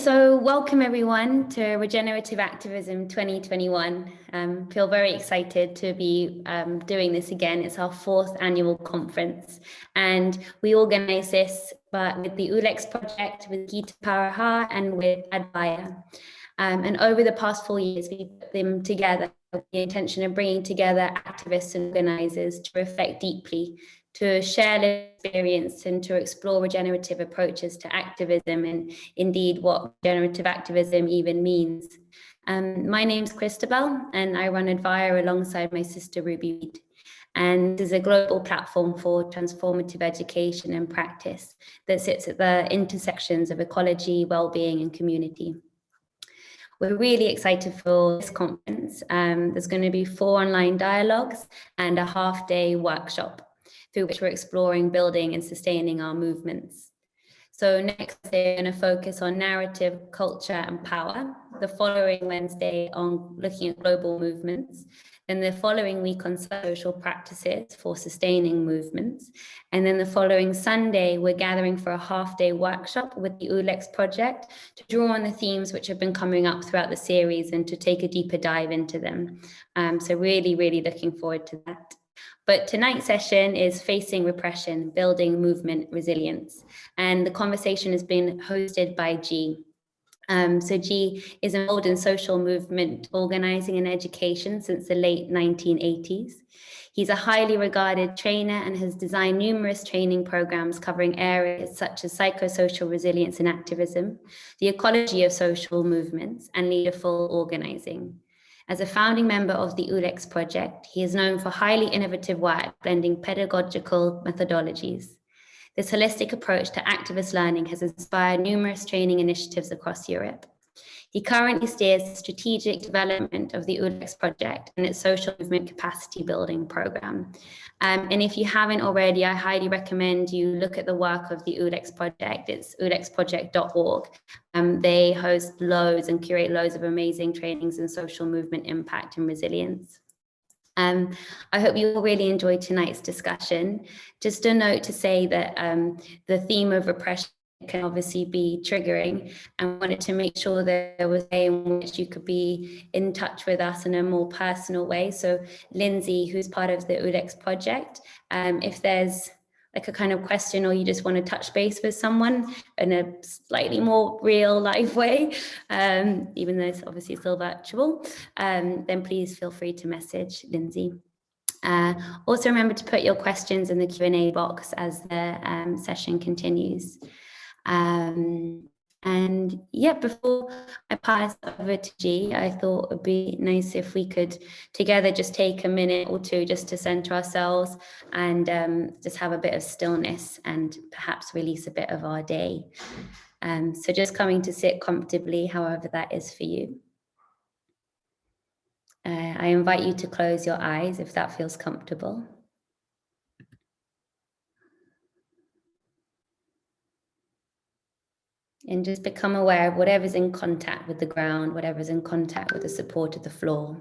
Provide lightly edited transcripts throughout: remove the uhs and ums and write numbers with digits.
So welcome everyone to Regenerative Activism 2021. Feel very excited to be doing this again. It's our 4th annual conference, and we organize this with the Ulex Project, with Gita, Parihar, and with Advaya. And over the past 4 years, we put them together with the intention of bringing together activists and organizers to reflect deeply, to share their experience and to explore regenerative approaches to activism and indeed what regenerative activism even means. My name's Christabel and I run Advaya alongside my sister Ruby Reed. And this is a global platform for transformative education and practice that sits at the intersections of ecology, well-being and community. We're really excited for this conference. There's going to be 4 online dialogues and a half-day workshop through which we're exploring building and sustaining our movements. So next we're going to focus on narrative, culture and power. The following Wednesday on looking at global movements. Then the following week on social practices for sustaining movements. And then the following Sunday, we're gathering for a half-day workshop with the Ulex Project to draw on the themes which have been coming up throughout the series and to take a deeper dive into them. So really, really looking forward to that. But tonight's session is Facing Repression, Building Movement Resilience. And the conversation has been hosted by G. So G is involved in social movement organizing and education since the late 1980s. He's a highly regarded trainer and has designed numerous training programs covering areas such as psychosocial resilience and activism, the ecology of social movements, and leaderful organizing. As a founding member of the Ulex Project, he is known for highly innovative work blending pedagogical methodologies. This holistic approach to activist learning has inspired numerous training initiatives across Europe. He currently steers the strategic development of the Ulex Project and its social movement capacity building program. And if you haven't already, I highly recommend you look at the work of the Ulex Project. It's ulexproject.org. They host loads and curate loads of amazing trainings in social movement impact and resilience. I hope you all really enjoyed tonight's discussion. Just a note to say that the theme of repression can obviously be triggering, and wanted to make sure that there was a way in which you could be in touch with us in a more personal way. So Lindsay, who's part of the Ulex Project, if there's like a kind of question or you just want to touch base with someone in a slightly more real life way, even though it's obviously still virtual, then please feel free to message Lindsay. Also remember to put your questions in the Q&A box as the session continues. And yeah, before I pass over to G, I thought it would be nice if we could together just take a minute or two just to center ourselves and just have a bit of stillness and perhaps release a bit of our day. So just coming to sit comfortably, however that is for you. I invite you to close your eyes if that feels comfortable. And just become aware of whatever's in contact with the ground, whatever's in contact with the support of the floor.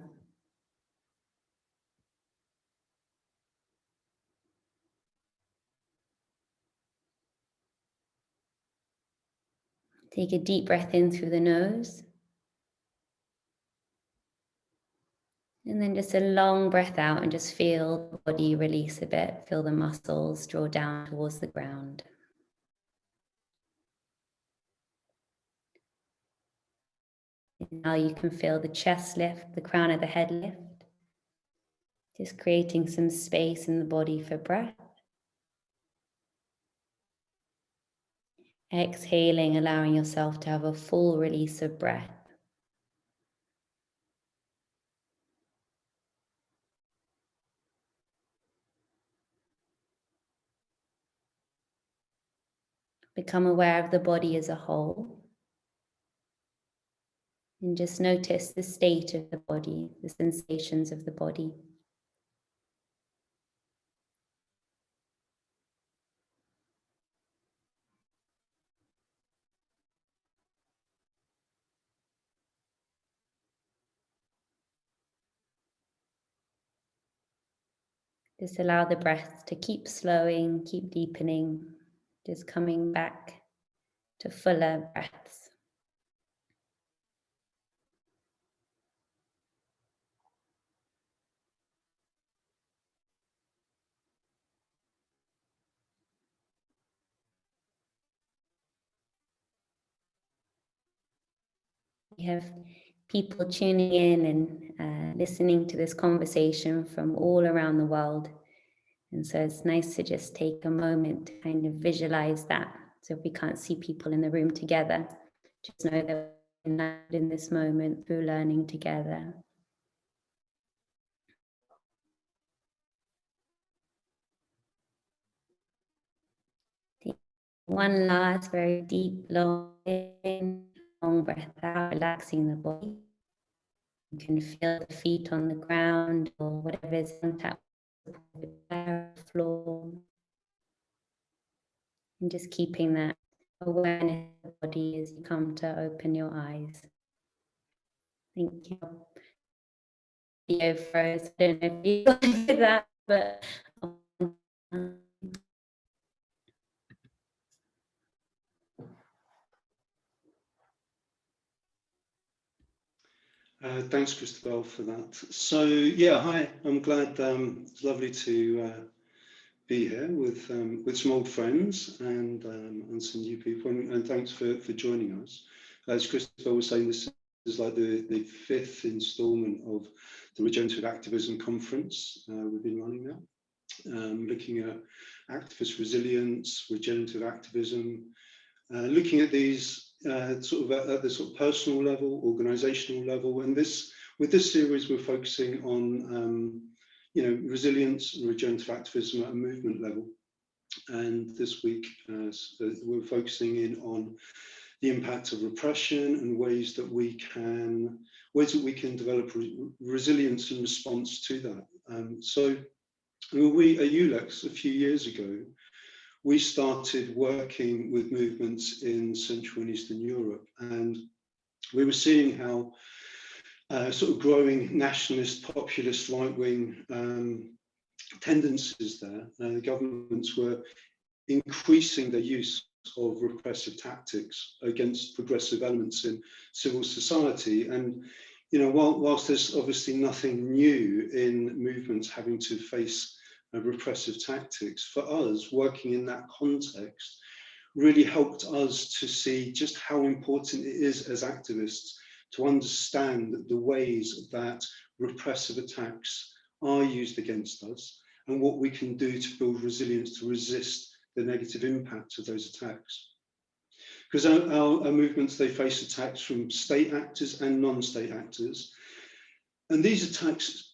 Take a deep breath in through the nose. And then just a long breath out and just feel the body release a bit. Feel the muscles draw down towards the ground. And now you can feel the chest lift, the crown of the head lift. Just creating some space in the body for breath. Exhaling, allowing yourself to have a full release of breath. Become aware of the body as a whole. And just notice the state of the body, the sensations of the body. Just allow the breath to keep slowing, keep deepening, just coming back to fuller breaths. We have people tuning in and listening to this conversation from all around the world. And so it's nice to just take a moment to kind of visualize that. So if we can't see people in the room together, just know that we're united in this moment through learning together. Take one last very deep, long breath out, relaxing the body. You can feel the feet on the ground or whatever is on top of the floor. And just keeping that awareness of the body as you come to open your eyes. Thank you. Video froze. I don't know if you like that, but thanks, Christabel, for that. So yeah, hi. I'm glad. It's lovely to be here with some old friends and some new people. And thanks for joining us. As Christabel was saying, this is like the fifth instalment of the Regenerative Activism conference we've been running now, looking at activist resilience, regenerative activism, looking at these sort of at the sort of personal level, organizational level, and with this series we're focusing on resilience and regenerative activism at a movement level. And this week we're focusing in on the impact of repression and ways that we can develop resilience in response to that. So we at Ulex a few years ago, we started working with movements in Central and Eastern Europe, and we were seeing how sort of growing nationalist, populist, right-wing tendencies there. The governments were increasing their use of repressive tactics against progressive elements in civil society. And whilst there's obviously nothing new in movements having to face repressive tactics, for us, working in that context really helped us to see just how important it is as activists to understand the ways that repressive attacks are used against us and what we can do to build resilience to resist the negative impact of those attacks. Because our movements, they face attacks from state actors and non-state actors. And these attacks,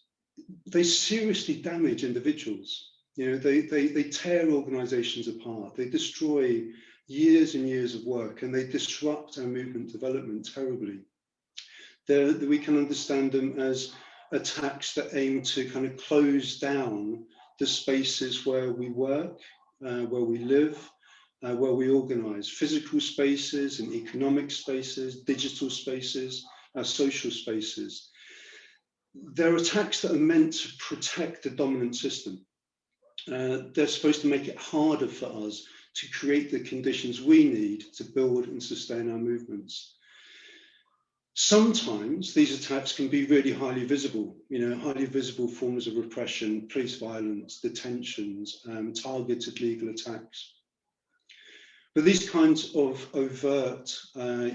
they seriously damage individuals. They tear organizations apart. They destroy years and years of work, and they disrupt our movement development terribly. We can understand them as attacks that aim to kind of close down the spaces where we work, where we live, where we organize, physical spaces and economic spaces, digital spaces, social spaces. They're attacks that are meant to protect the dominant system. They're supposed to make it harder for us to create the conditions we need to build and sustain our movements. Sometimes these attacks can be really highly visible, highly visible forms of repression, police violence, detentions, targeted legal attacks. But these kinds of overt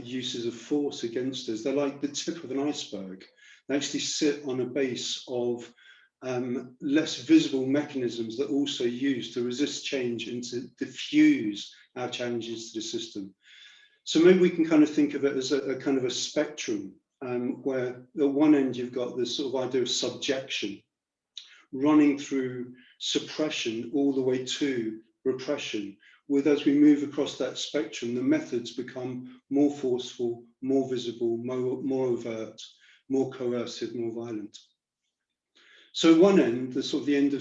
uses of force against us, they're like the tip of an iceberg. They actually sit on a base of less visible mechanisms that are also used to resist change and to diffuse our challenges to the system. So maybe we can kind of think of it as a kind of a spectrum where at one end you've got this sort of idea of subjection running through suppression all the way to repression, with as we move across that spectrum, the methods become more forceful, more visible, more overt, more coercive, more violent. So at one end, the end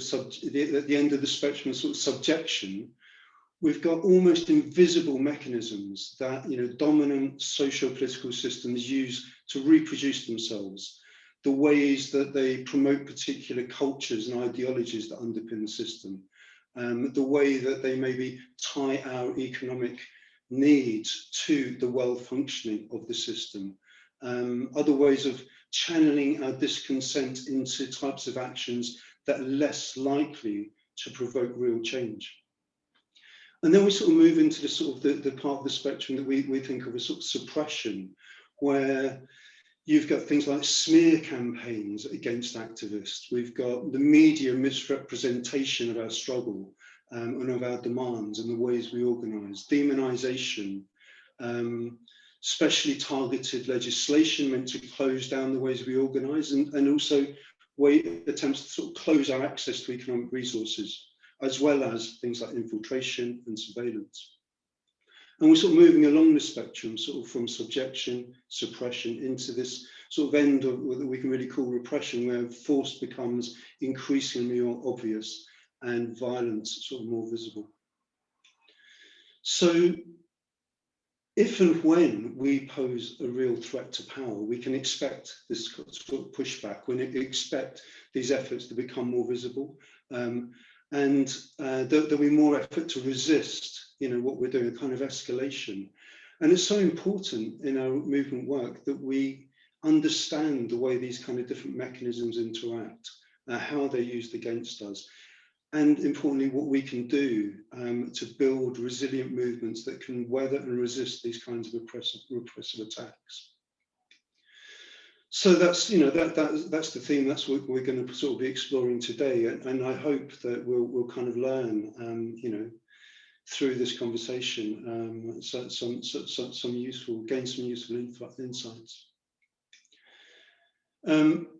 of the spectrum of sort of subjection, we've got almost invisible mechanisms that dominant socio-political systems use to reproduce themselves, the ways that they promote particular cultures and ideologies that underpin the system, the way that they maybe tie our economic needs to the well-functioning of the system, other ways of channeling our discontent into types of actions that are less likely to provoke real change. And then we sort of move into the sort of the part of the spectrum that we think of as sort of suppression, where you've got things like smear campaigns against activists. We've got the media misrepresentation of our struggle and of our demands and the ways we organise, demonisation, specially targeted legislation meant to close down the ways we organise, and also attempts to sort of close our access to economic resources, as well as things like infiltration and surveillance. And we're sort of moving along the spectrum, sort of from subjection, suppression, into this sort of end of what we can really call repression, where force becomes increasingly more obvious and violence sort of more visible. So if and when we pose a real threat to power, we can expect this sort of pushback, we expect these efforts to become more visible, and there'll be more effort to resist, what we're doing, a kind of escalation. And it's so important in our movement work that we understand the way these kind of different mechanisms interact, how they're used against us, and importantly, what we can do to build resilient movements that can weather and resist these kinds of repressive attacks. So that's that's the theme. That's what we're going to sort of be exploring today, and I hope that we'll kind of learn, through this conversation, some useful insights.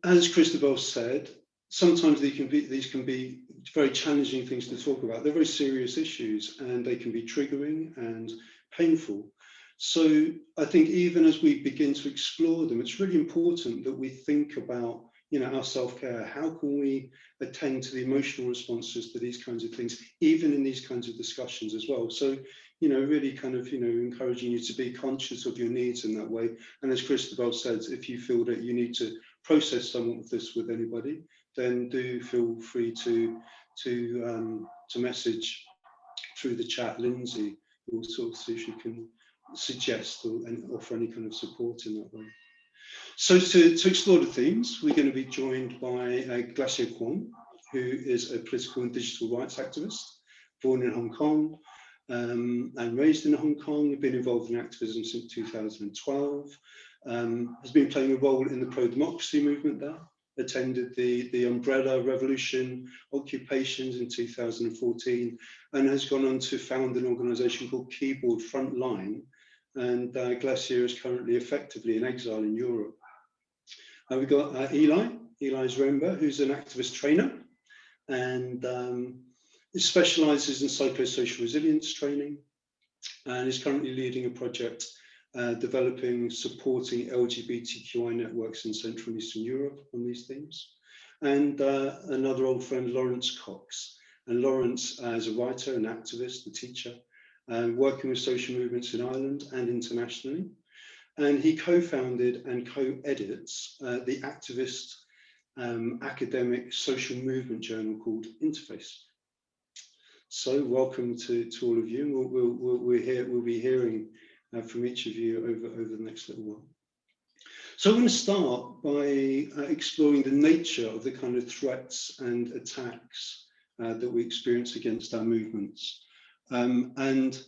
As Christabel said, sometimes these can be very challenging things to talk about. They're very serious issues, and they can be triggering and painful. So I think even as we begin to explore them, it's really important that we think about, our self-care. How can we attend to the emotional responses to these kinds of things, even in these kinds of discussions as well? So, really kind of, encouraging you to be conscious of your needs in that way. And as Christabel says, if you feel that you need to process some of this with anybody, then do feel free to message through the chat Lindsay, who will sort of see if she can suggest and offer any kind of support in that way. So to explore the themes, we're going to be joined by Glacier Kwong, who is a political and digital rights activist, born in Hong Kong and raised in Hong Kong, been involved in activism since 2012, has been playing a role in the pro-democracy movement there, attended the Umbrella Revolution occupations in 2014, and has gone on to found an organisation called Keyboard Frontline, and Glacier is currently effectively in exile in Europe. We've got Ilaj Remba, who's an activist trainer, and specialises in psychosocial resilience training, and is currently leading a project supporting LGBTQI networks in Central and Eastern Europe on these themes. And another old friend, Laurence Cox. And Laurence is a writer, an activist, a teacher, working with social movements in Ireland and internationally. And he co-founded and co-edits the activist academic social movement journal called Interface. So welcome to all of you. We'll be hearing from each of you over the next little while. So I'm going to start by exploring the nature of the kind of threats and attacks that we experience against our movements. And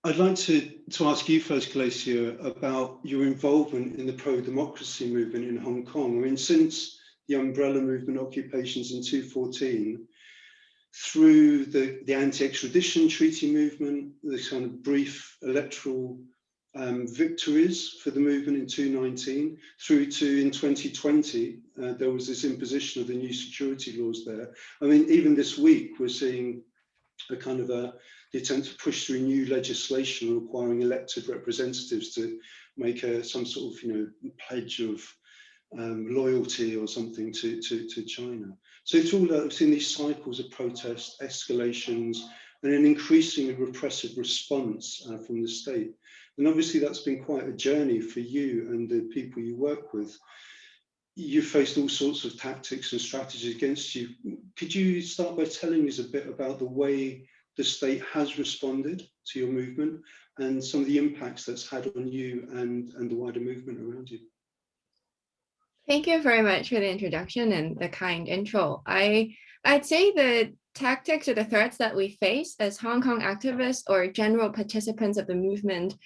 I'd like to ask you first, Glacier, about your involvement in the pro-democracy movement in Hong Kong. I mean, since the Umbrella Movement occupations in 2014, through the anti-extradition treaty movement, the kind of brief electoral victories for the movement in 2019, through to in 2020, there was this imposition of the new security laws there. I mean, even this week, we're seeing a kind of the attempt to push through new legislation requiring elected representatives to make some sort of, pledge of loyalty or something to China. So through all that, we've seen these cycles of protest, escalations, and an increasingly repressive response from the state. And obviously that's been quite a journey for you and the people you work with. You faced all sorts of tactics and strategies against you. Could you start by telling us a bit about the way the state has responded to your movement and some of the impacts that's had on you and the wider movement around you? Thank you very much for the introduction and the kind intro. I'd say the tactics or the threats that we face as Hong Kong activists or general participants of the movement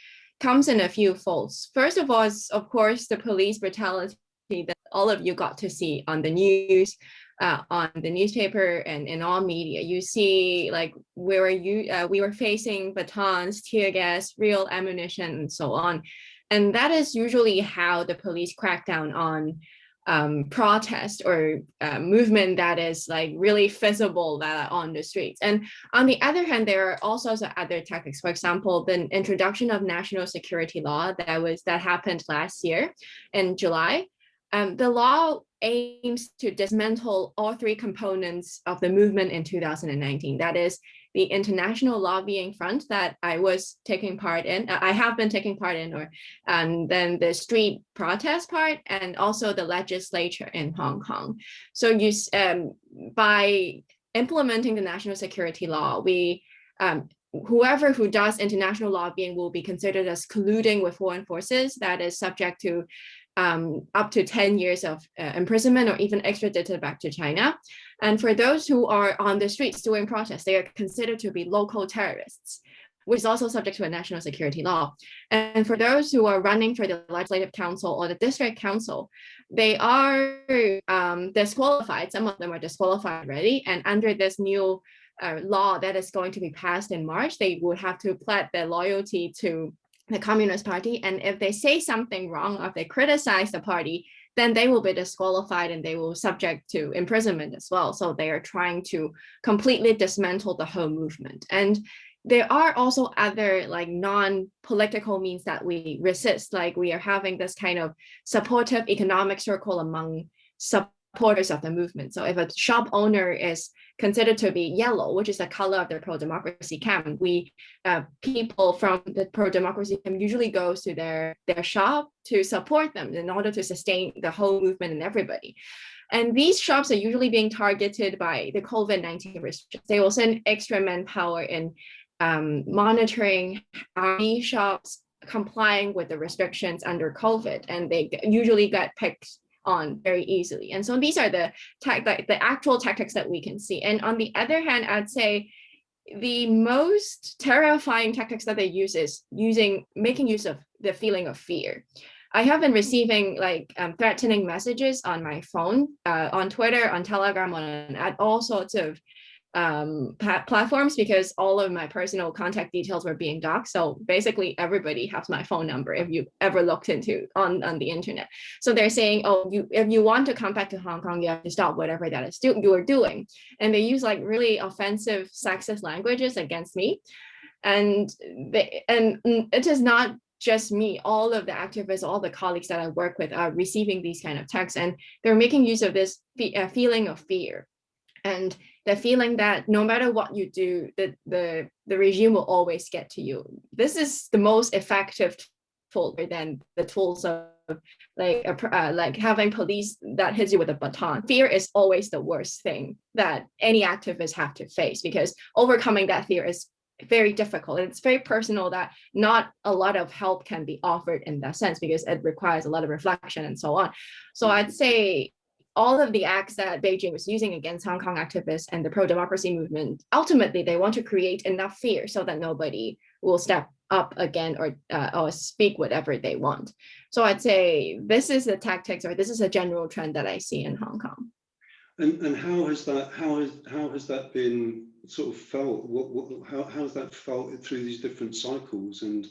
comes in a few folds. First of all, is of course the police brutality that all of you got to see on the news, on the newspaper, and in all media. You see, like, we were facing batons, tear gas, real ammunition, and so on. And that is usually how the police crack down on protest or movement that is like really visible that are on the streets. And on the other hand, there are all sorts of other tactics. For example, the introduction of national security law that happened last year in July. The law aims to dismantle all three components of the movement in 2019. That is the international lobbying front that I was taking part in, I have been taking part in, and then the street protest part, and also the legislature in Hong Kong. So by implementing the national security law, whoever who does international lobbying will be considered as colluding with foreign forces. That is subject to up to 10 years of imprisonment or even extradited back to China. And for those who are on the streets doing protests, they are considered to be local terrorists, which is also subject to a national security law. And for those who are running for the legislative council or the district council, they are disqualified. Some of them are disqualified already. And under this new law that is going to be passed in March, they would have to pledge their loyalty to the Communist Party. And if they say something wrong, or if they criticize the party, then they will be disqualified and they will subject to imprisonment as well. So they are trying to completely dismantle the whole movement. And there are also other like non-political means that we resist, like we are having this kind of supportive economic circle among supporters of the movement. So if a shop owner is considered to be yellow, which is the color of the pro-democracy camp, people from the pro-democracy camp usually goes to their shop to support them in order to sustain the whole movement and everybody. And these shops are usually being targeted by the COVID-19 restrictions. They will send extra manpower in monitoring these shops complying with the restrictions under COVID, and they usually get picked on very easily. And so these are the actual tactics that we can see. And on the other hand, I'd say the most terrifying tactics that they use is making use of the feeling of fear. I have been receiving like threatening messages on my phone, on Twitter, on Telegram, at all sorts of platforms, because all of my personal contact details were being doxed. So basically everybody has my phone number if you ever looked into on the internet. So they're saying, oh, if you want to come back to Hong Kong, you have to stop whatever that is you are doing. And they use like really offensive sexist languages against me. And it is not just me, all of the activists, all the colleagues that I work with are receiving these kind of texts, and they're making use of this feeling of fear. And the feeling that no matter what you do, the regime will always get to you. This is the most effective tool than the tools of like having police that hits you with a baton. Fear is always the worst thing that any activists have to face, because overcoming that fear is very difficult. It's very personal, that not a lot of help can be offered in that sense, because it requires a lot of reflection and so on. So I'd say all of the acts that Beijing was using against Hong Kong activists and the pro-democracy movement, ultimately they want to create enough fear so that nobody will step up again or speak whatever they want. So I'd say this is the tactics, or this is a general trend that I see in Hong Kong. And how has that been sort of felt? How has that felt through these different cycles, and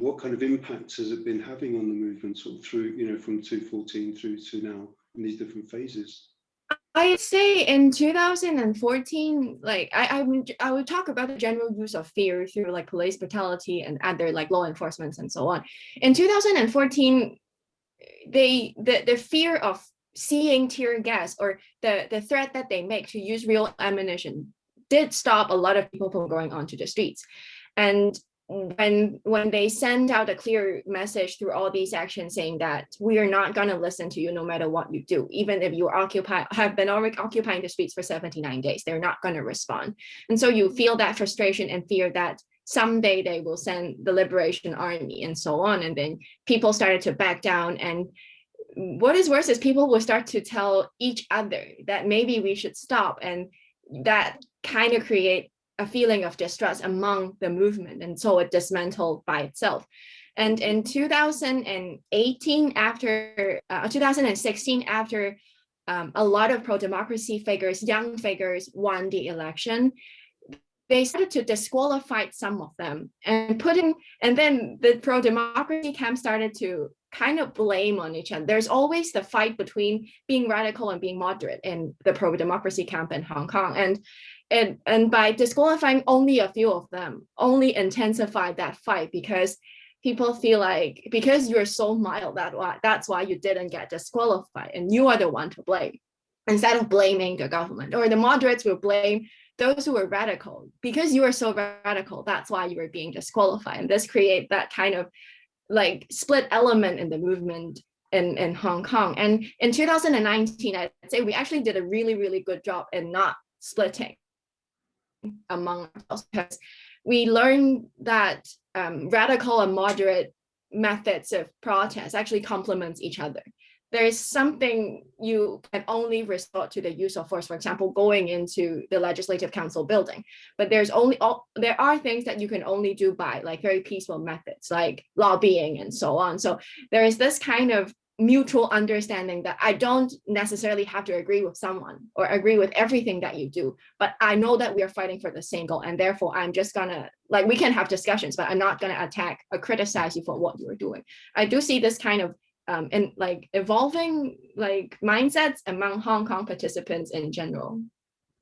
what kind of impact has it been having on the movement, sort of through, you know, from 2014 through to now in these different phases? I'd say in 2014, like I would talk about the general use of fear through like police brutality and other like law enforcement and so on. In 2014, the fear of seeing tear gas, or the threat that they make to use real ammunition, did stop a lot of people from going onto the streets. And when they send out a clear message through all these actions saying that we are not going to listen to you no matter what you do, even if you have been already occupying the streets for 79 days, they're not going to respond. And so you feel that frustration and fear that someday they will send the Liberation Army and so on. And then people started to back down. And what is worse is people will start to tell each other that maybe we should stop. And that kind of create a feeling of distrust among the movement, and so it dismantled by itself. And in 2018, after 2016, after a lot of pro-democracy figures, young figures, won the election, they started to disqualify some of them and then the pro-democracy camp started to kind of blame on each other. There's always the fight between being radical and being moderate in the pro-democracy camp in Hong Kong. And by disqualifying only a few of them, only intensified that fight, because people feel like, because you're so mild, that's why you didn't get disqualified, and you are the one to blame, instead of blaming the government. Or the moderates will blame those who were radical. Because you were so radical, that's why you were being disqualified. And this creates that kind of like split element in the movement in Hong Kong. And in 2019, I'd say we actually did a really, really good job in not splitting among ourselves, because we learned that radical and moderate methods of protest actually complements each other. There is something you can only resort to the use of force, for example, going into the Legislative Council building. But there are things that you can only do by like very peaceful methods, like lobbying and so on. So there is this kind of mutual understanding that I don't necessarily have to agree with someone or agree with everything that you do, but I know that we are fighting for the same goal, and therefore I'm just gonna, like, we can have discussions, but I'm not gonna attack or criticize you for what you are doing. I do see this kind of and like evolving like mindsets among Hong Kong participants in general.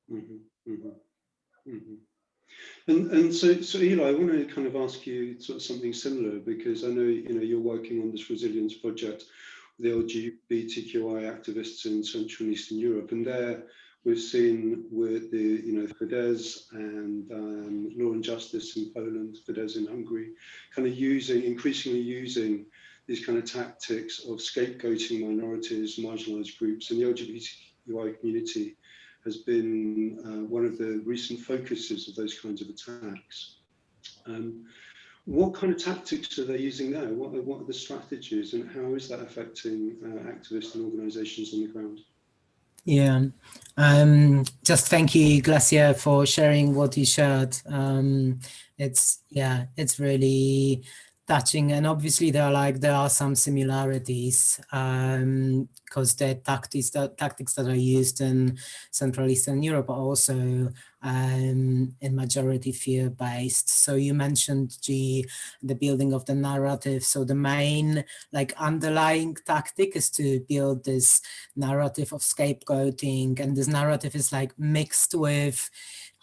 Mm-hmm, mm-hmm, mm-hmm. And so Eli, I want to kind of ask you sort of something similar, because I know you're working on this resilience project with the LGBTQI activists in Central and Eastern Europe, and there we've seen with the Fidesz and Law and Justice in Poland, Fidesz in Hungary, kind of increasingly using these kind of tactics of scapegoating minorities, marginalized groups, and the LGBTQI community has been one of the recent focuses of those kinds of attacks. What kind of tactics are they using there? What are the strategies, and how is that affecting activists and organizations on the ground? Yeah, just thank you, Glacier, for sharing what you shared. It's really touching, and obviously there are some similarities because the tactics that are used in Central Eastern Europe are also in majority fear-based. So you mentioned the building of the narrative. So the main underlying tactic is to build this narrative of scapegoating, and this narrative is mixed with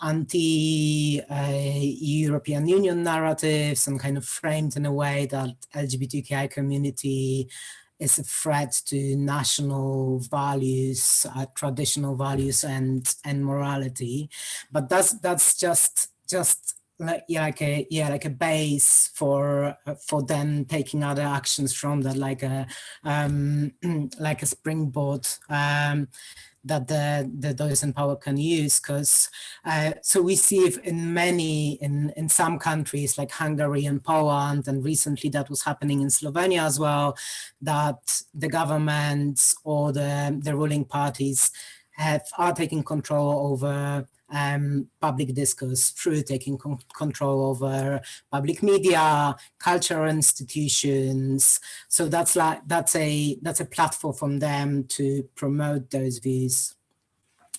anti-European Union narratives and kind of framed in a way that LGBTQI community is a threat to national values, traditional values and morality. But that's just like a base for them taking other actions from that, like a springboard that those in power can use. Because so we see if in some countries like Hungary and Poland, and recently that was happening in Slovenia as well, that the governments or the ruling parties are taking control over public discourse through taking control over public media, cultural institutions. So that's a platform from them to promote those views.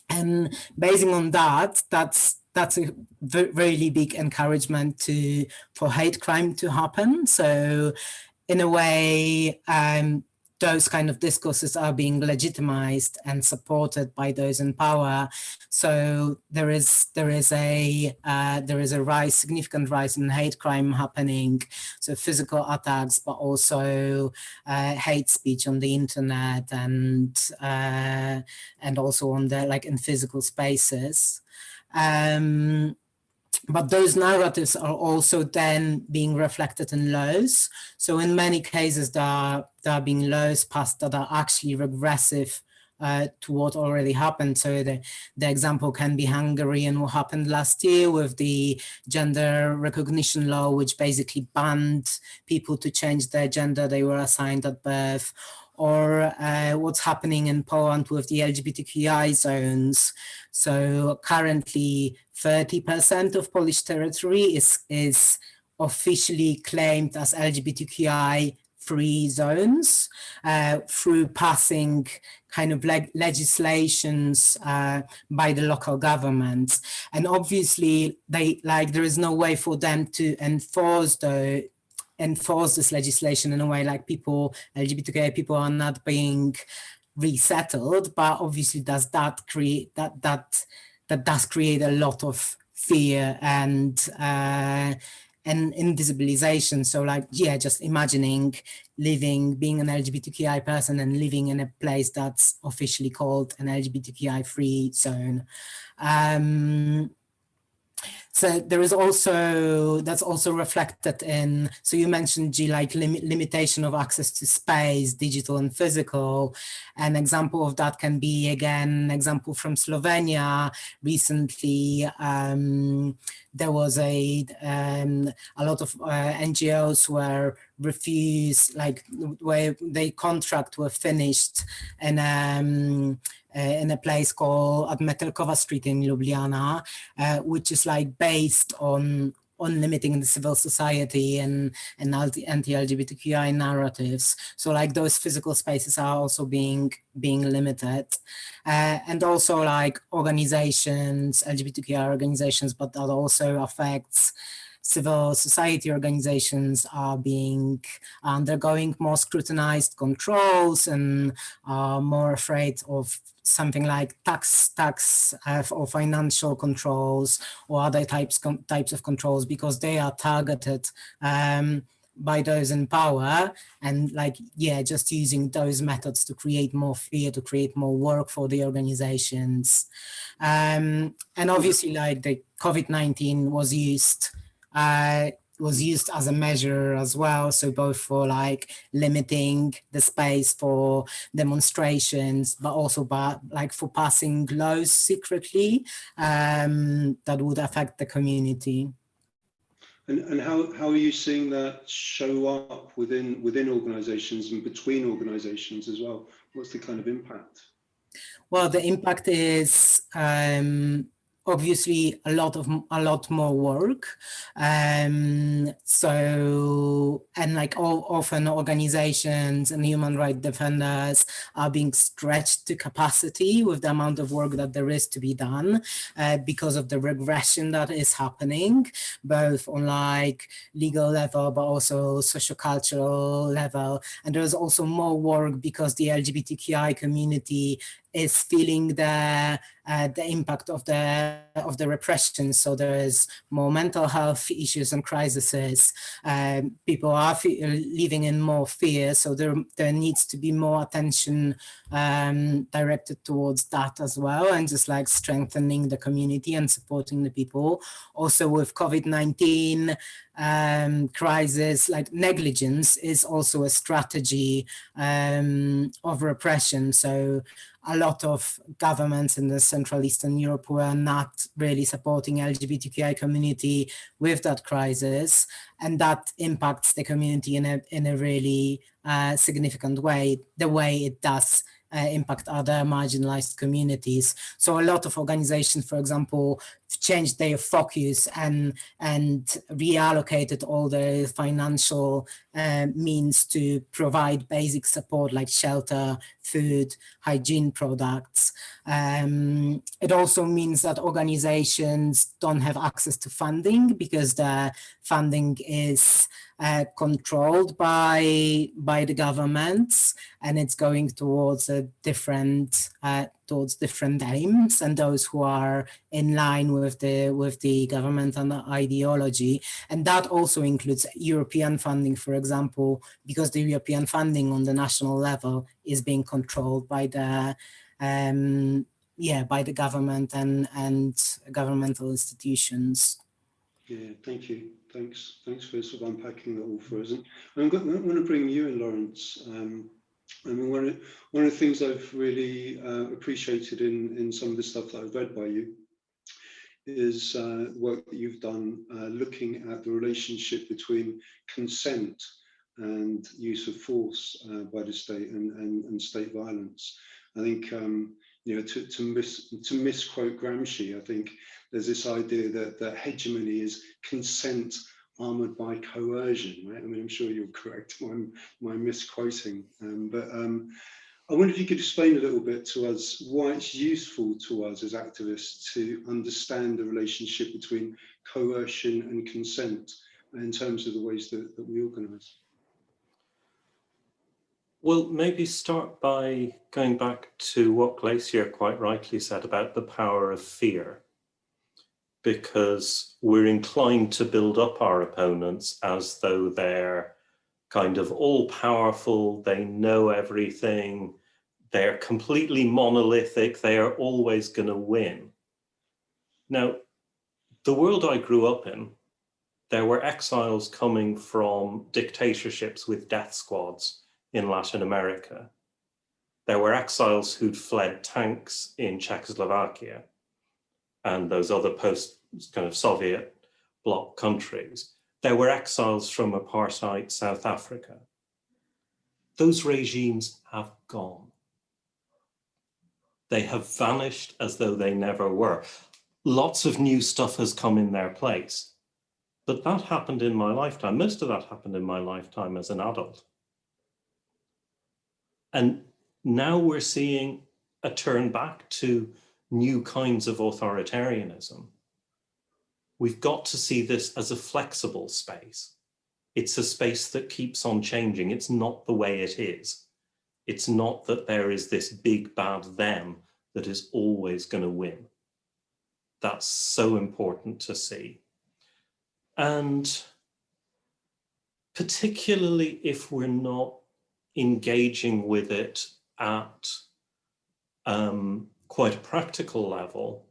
And basing on that, that's a really big encouragement for hate crime to happen. So in a way, those kind of discourses are being legitimized and supported by those in power. So there is a significant rise in hate crime happening. So physical attacks, but also hate speech on the internet and also on the in physical spaces. But those narratives are also then being reflected in laws. So in many cases, there are being laws passed that are actually regressive to what already happened. So the example can be Hungary and what happened last year with the gender recognition law, which basically banned people to change their gender they were assigned at birth. or what's happening in Poland with the LGBTQI zones. So currently 30% of Polish territory is officially claimed as LGBTQI free zones through passing kind of legislations by the local governments. And obviously there is no way for them to enforce this legislation in a way like LGBTQI people are not being resettled, but obviously that does create a lot of fear and invisibilization. So just imagining being an LGBTQI person and living in a place that's officially called an LGBTQI free zone. So there is that's also reflected in, so you mentioned limitation of access to space, digital and physical. An example of that can be, again, an example from Slovenia. Recently, there was a lot of NGOs were refused, where their contract were finished in a place called at Metelkova Street in Ljubljana, which is based on limiting the civil society and anti-LGBTQI narratives. So those physical spaces are also being limited. And also organizations, LGBTQI organizations, but that also affects civil society organizations are undergoing more scrutinized controls and are more afraid of something like tax or financial controls or other types of controls, because they are targeted by those in power, and just using those methods to create more fear, to create more work for the organizations. And obviously the COVID-19 was used as a measure as well, so both for limiting the space for demonstrations, but also for passing laws secretly that would affect the community. And how are you seeing that show up within organizations and between organizations as well? What's the kind of impact? Well, the impact is obviously a lot more work. Often organizations and human rights defenders are being stretched to capacity with the amount of work that there is to be done because of the regression that is happening, both on legal level, but also sociocultural level. And there's also more work because the LGBTQI community is feeling the impact of the repression. So there is more mental health issues and crises. People are living in more fear. So there needs to be more attention directed towards that as well, and just strengthening the community and supporting the people. Also with COVID-19 crisis, negligence is also a strategy of repression. So a lot of governments in the Central Eastern Europe were not really supporting LGBTQI community with that crisis, and that impacts the community in a really significant way, the way it does impact other marginalized communities. So a lot of organizations, for example, changed their focus and reallocated all the financial means to provide basic support like shelter, food, hygiene products. It also means that organizations don't have access to funding because the funding is controlled by the governments, and it's going towards different aims, and those who are in line with the government and the ideology. And that also includes European funding, for example, because the European funding on the national level is being controlled by the government and governmental institutions. Yeah, thank you. Thanks for sort of unpacking that all for us. And I want to bring you in, Laurence. I mean, one of the things I've really appreciated in some of the stuff that I've read by you is work that you've done looking at the relationship between consent and use of force by the state and state violence. I think to misquote Gramsci, I think there's this idea that hegemony is consent armored by coercion, right? I mean, I'm sure you'll correct my misquoting, but I wonder if you could explain a little bit to us why it's useful to us as activists to understand the relationship between coercion and consent in terms of the ways that we organise. Well, maybe start by going back to what Glacier quite rightly said about the power of fear, because we're inclined to build up our opponents as though they're kind of all-powerful, they know everything, they're completely monolithic, they are always going to win. Now, the world I grew up in, there were exiles coming from dictatorships with death squads in Latin America. There were exiles who'd fled tanks in Czechoslovakia and those other post kind of Soviet bloc countries. There were exiles from apartheid South Africa. Those regimes have gone. They have vanished as though they never were. Lots of new stuff has come in their place, but that happened in my lifetime. Most of that happened in my lifetime as an adult. And now we're seeing a turn back to new kinds of authoritarianism. We've got to see this as a flexible space. It's a space that keeps on changing. It's not the way it is. It's not that there is this big bad them that is always going to win. That's so important to see. And particularly if we're not engaging with it at quite a practical level,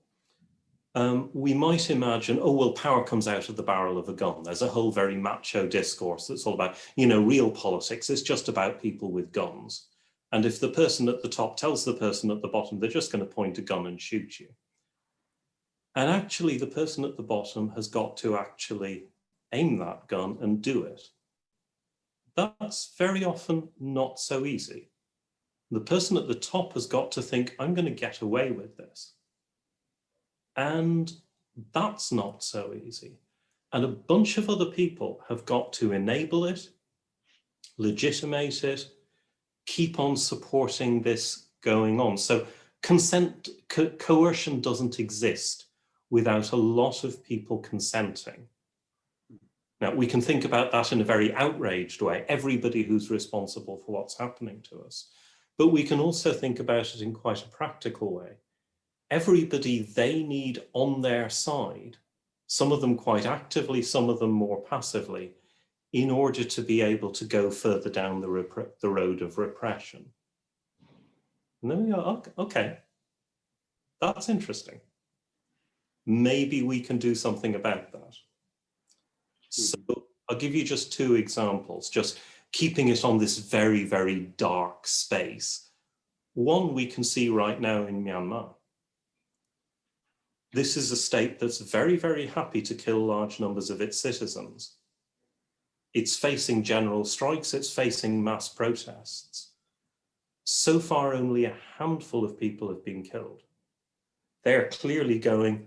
we might imagine, oh, well, power comes out of the barrel of a gun. There's a whole very macho discourse that's all about, real politics is just about people with guns. And if the person at the top tells the person at the bottom, they're just going to point a gun and shoot you. And actually, the person at the bottom has got to actually aim that gun and do it. That's very often not so easy. The person at the top has got to think, I'm going to get away with this. And that's not so easy. And a bunch of other people have got to enable it, legitimate it, keep on supporting this going on. So coercion doesn't exist without a lot of people consenting. Now, we can think about that in a very outraged way, everybody who's responsible for what's happening to us. But we can also think about it in quite a practical way. Everybody they need on their side, some of them quite actively, some of them more passively, in order to be able to go further down the road of repression. And then we go, okay, that's interesting. Maybe we can do something about that. So I'll give you just two examples, just keeping it on this very, very dark space. One we can see right now in Myanmar. This is a state that's very, very happy to kill large numbers of its citizens. It's facing general strikes, it's facing mass protests. So far, only a handful of people have been killed. They're clearly going,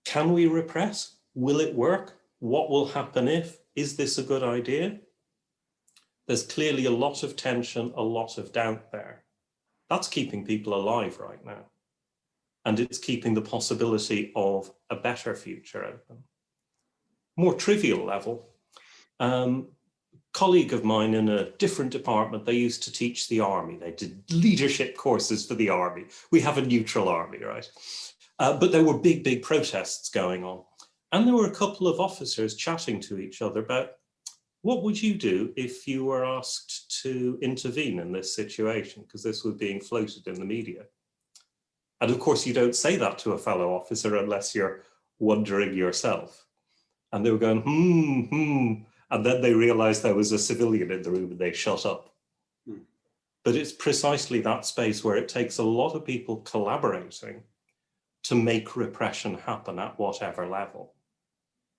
can we repress? Will it work? What will happen if? Is this a good idea? There's clearly a lot of tension, a lot of doubt there. That's keeping people alive right now. And it's keeping the possibility of a better future open. More trivial level, colleague of mine in a different department, they used to teach the army. They did leadership courses for the army. We have a neutral army, right? But there were big, big protests going on. And there were a couple of officers chatting to each other about, what would you do if you were asked to intervene in this situation? Because this was being floated in the media. And of course, you don't say that to a fellow officer unless you're wondering yourself. And they were going, and then they realized there was a civilian in the room and they shut up. But it's precisely that space where it takes a lot of people collaborating to make repression happen at whatever level.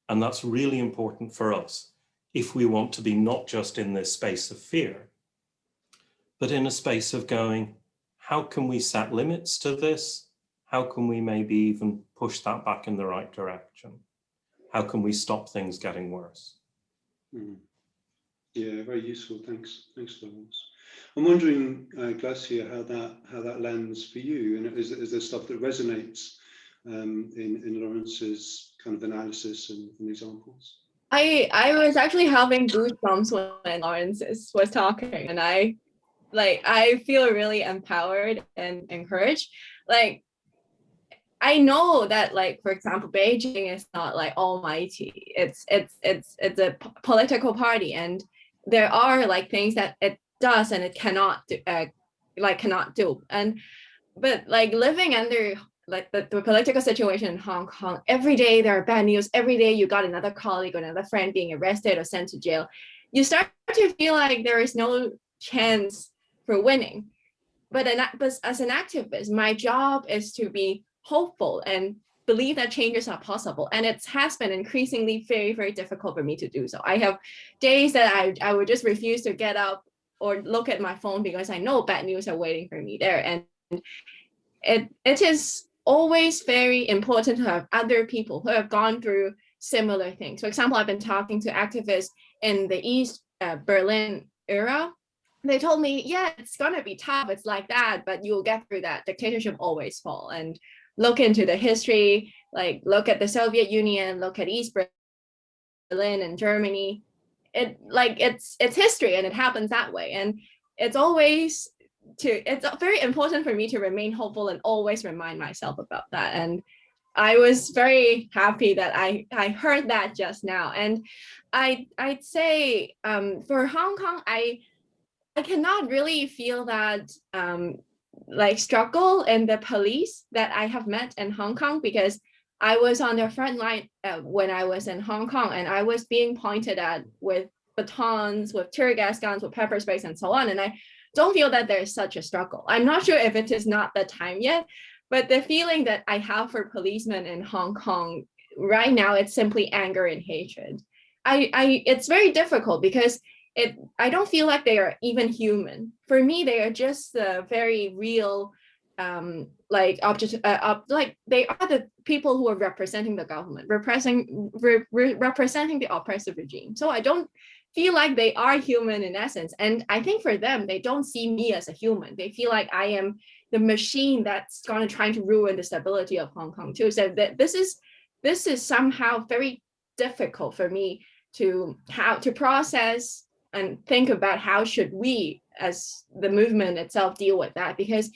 And that's really important for us. if we want to be not just in this space of fear, but in a space of going, how can we set limits to this? How can we maybe even push that back in the right direction? How can we stop things getting worse? Yeah, very useful. Thanks, Laurence. I'm wondering, Glacier, how that lands for you, and is there stuff that resonates in Lawrence's kind of analysis and examples? I was actually having goosebumps when Laurence was talking, and I feel really empowered and encouraged. Like, I know that, like, for example, Beijing is not like almighty. It's a political party, and there are like things that it does and it cannot do, cannot do. But like living under like the political situation in Hong Kong, every day there are bad news. Every day you got another colleague or another friend being arrested or sent to jail. You start to feel like there is no chance for winning. But as an activist, my job is to be hopeful and believe that changes are possible. And it has been increasingly very, very difficult for me to do so. I have days that I would just refuse to get up or look at my phone because I know bad news are waiting for me there. And it is always very important to have other people who have gone through similar things. For example, I've been talking to activists in the East Berlin era. They told me, yeah, it's gonna be tough, it's like that, but you'll get through that. Dictatorship always fall. And look into the history, like look at the Soviet Union, look at East Berlin and Germany. It's history and it happens that way. And it's very important for me to remain hopeful and always remind myself about that. And I was very happy that I heard that just now. And I'd say for Hong Kong, I cannot really feel that like struggle in the police that I have met in Hong Kong, because I was on the front line when I was in Hong Kong, and I was being pointed at with batons, with tear gas guns, with pepper sprays, and so on. And I don't feel that there's such a struggle. I'm not sure if it is not the time yet, but the feeling that I have for policemen in Hong Kong right now, it's simply anger and hatred. It's very difficult because I don't feel like they are even human. For me, they are just very real, like they are the people who are representing the government, representing the oppressive regime. So I don't feel like they are human in essence. And I think for them, they don't see me as a human. They feel like I am the machine that's going to try to ruin the stability of Hong Kong too. So that this is somehow very difficult for me to process and think about how should we as the movement itself deal with that, because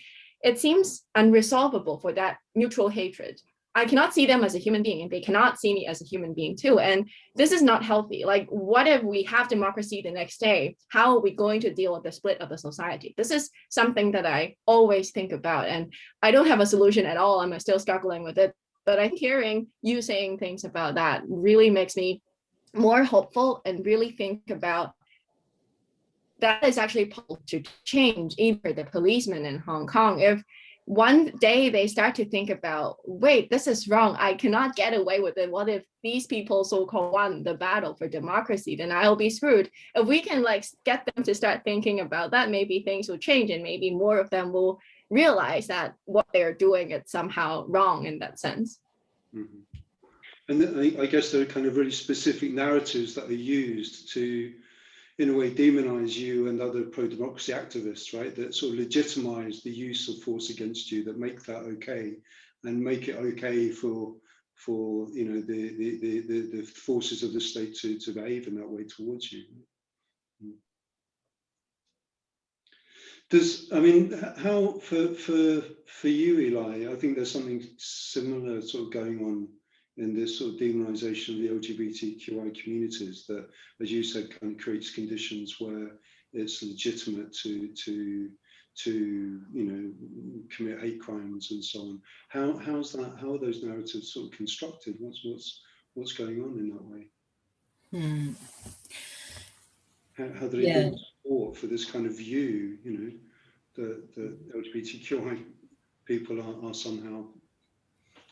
it seems unresolvable for that mutual hatred. I cannot see them as a human being and they cannot see me as a human being too. And this is not healthy. Like, what if we have democracy the next day? How are we going to deal with the split of the society? This is something that I always think about, and I don't have a solution at all. I'm still struggling with it. But I think hearing you saying things about that really makes me more hopeful and really think about that is actually possible to change either the policemen in Hong Kong. If one day they start to think about, wait, this is wrong, I cannot get away with it. What if these people so-called won the battle for democracy? Then I'll be screwed. If we can like get them to start thinking about that, maybe things will change and maybe more of them will realize that what they're doing is somehow wrong in that sense. Mm-hmm. And I guess there are kind of really specific narratives that are used to, in a way, demonize you and other pro-democracy activists, right? That sort of legitimize the use of force against you, that make that okay, and make it okay for you know the forces of the state to behave in that way towards you. I mean, how for you, Eli? I think there's something similar sort of going on in this sort of demonization of the LGBTQI communities that, as you said, kind of creates conditions where it's legitimate to you know, commit hate crimes and so on. How's that? How are those narratives sort of constructed? What's going on in that way? How do they build support for this kind of view? You know, that LGBTQI people are somehow,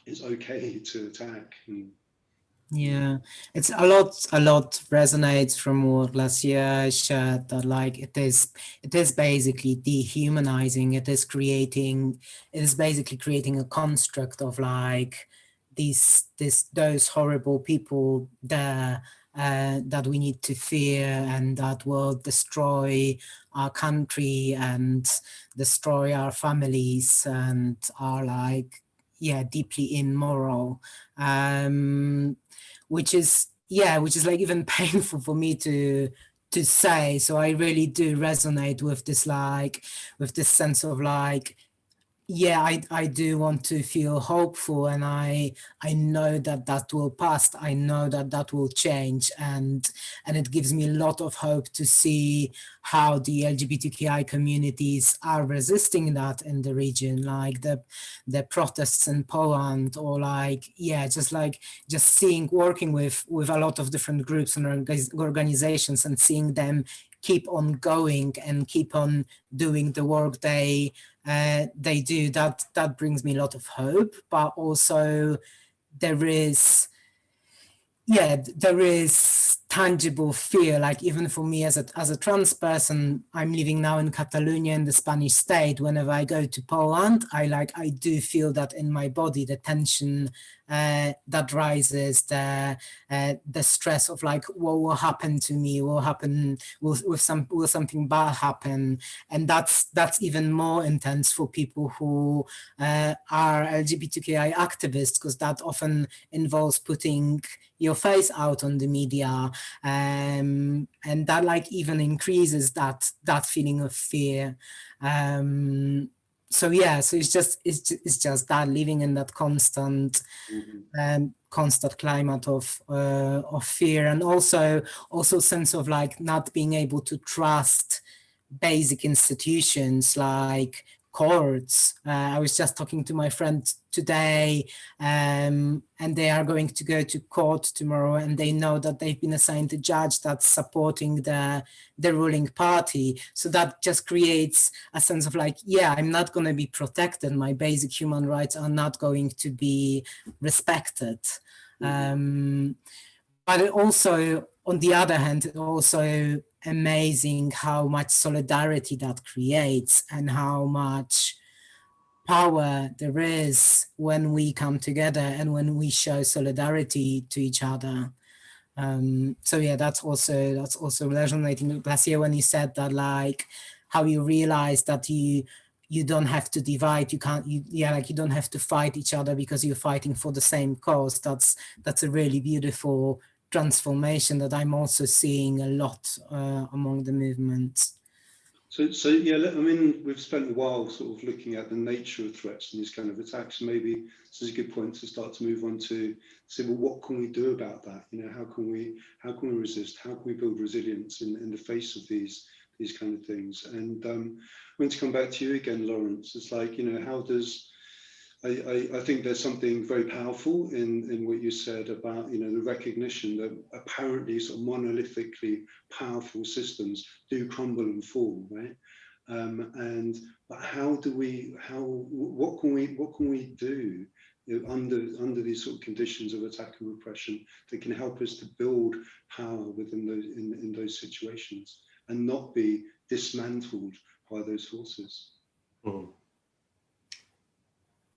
it's okay to attack. Yeah, it's a lot resonates from what Glacier shared, that like it is basically dehumanizing. It is basically creating a construct of like those horrible people there that we need to fear and that will destroy our country and destroy our families and are like, yeah, deeply immoral. Which is like even painful for me to say. So I really do resonate with this, like with this sense of like, yeah, I do want to feel hopeful, and I know that will pass. I know that will change, and it gives me a lot of hope to see how the LGBTQI communities are resisting that in the region, like the protests in Poland, or like, yeah, just seeing, working with a lot of different groups and organizations, and seeing them keep on going and keep on doing the work they do. That brings me a lot of hope. But also there is tangible fear, like even for me as a trans person. I'm living now in Catalonia, in the Spanish state. Whenever I go to Poland, I do feel that in my body, the tension that rises, the stress of like, what will happen to me, will something bad happen. And that's even more intense for people who are LGBTQI activists, because that often involves putting your face out on the media, and that like even increases that feeling of fear. So it's just that living in that constant constant climate of fear, and also sense of like not being able to trust basic institutions like courts. I was just talking to my friend today, and they are going to go to court tomorrow, and they know that they've been assigned a judge that's supporting the ruling party. So that just creates a sense of like, yeah, I'm not going to be protected. My basic human rights are not going to be respected. But it also, on the other hand, it also amazing how much solidarity that creates, and how much power there is when we come together and when we show solidarity to each other. So yeah, that's also resonating with Glacier when you said that, like how you realize that you don't have to divide, you don't have to fight each other because you're fighting for the same cause. That's a really beautiful transformation that I'm also seeing a lot among the movements. So yeah, I mean, we've spent a while sort of looking at the nature of threats and these kind of attacks. Maybe this is a good point to start to move on to say, well, what can we do about that? You know, how can we resist? How can we build resilience in the face of these kind of things? And I'm going to come back to you again, Laurence. It's like, you know, how does I think there's something very powerful in what you said about, you know, the recognition that apparently sort of monolithically powerful systems do crumble and fall, right? But what can we do, you know, under these sort of conditions of attack and repression that can help us to build power within those in those situations and not be dismantled by those forces?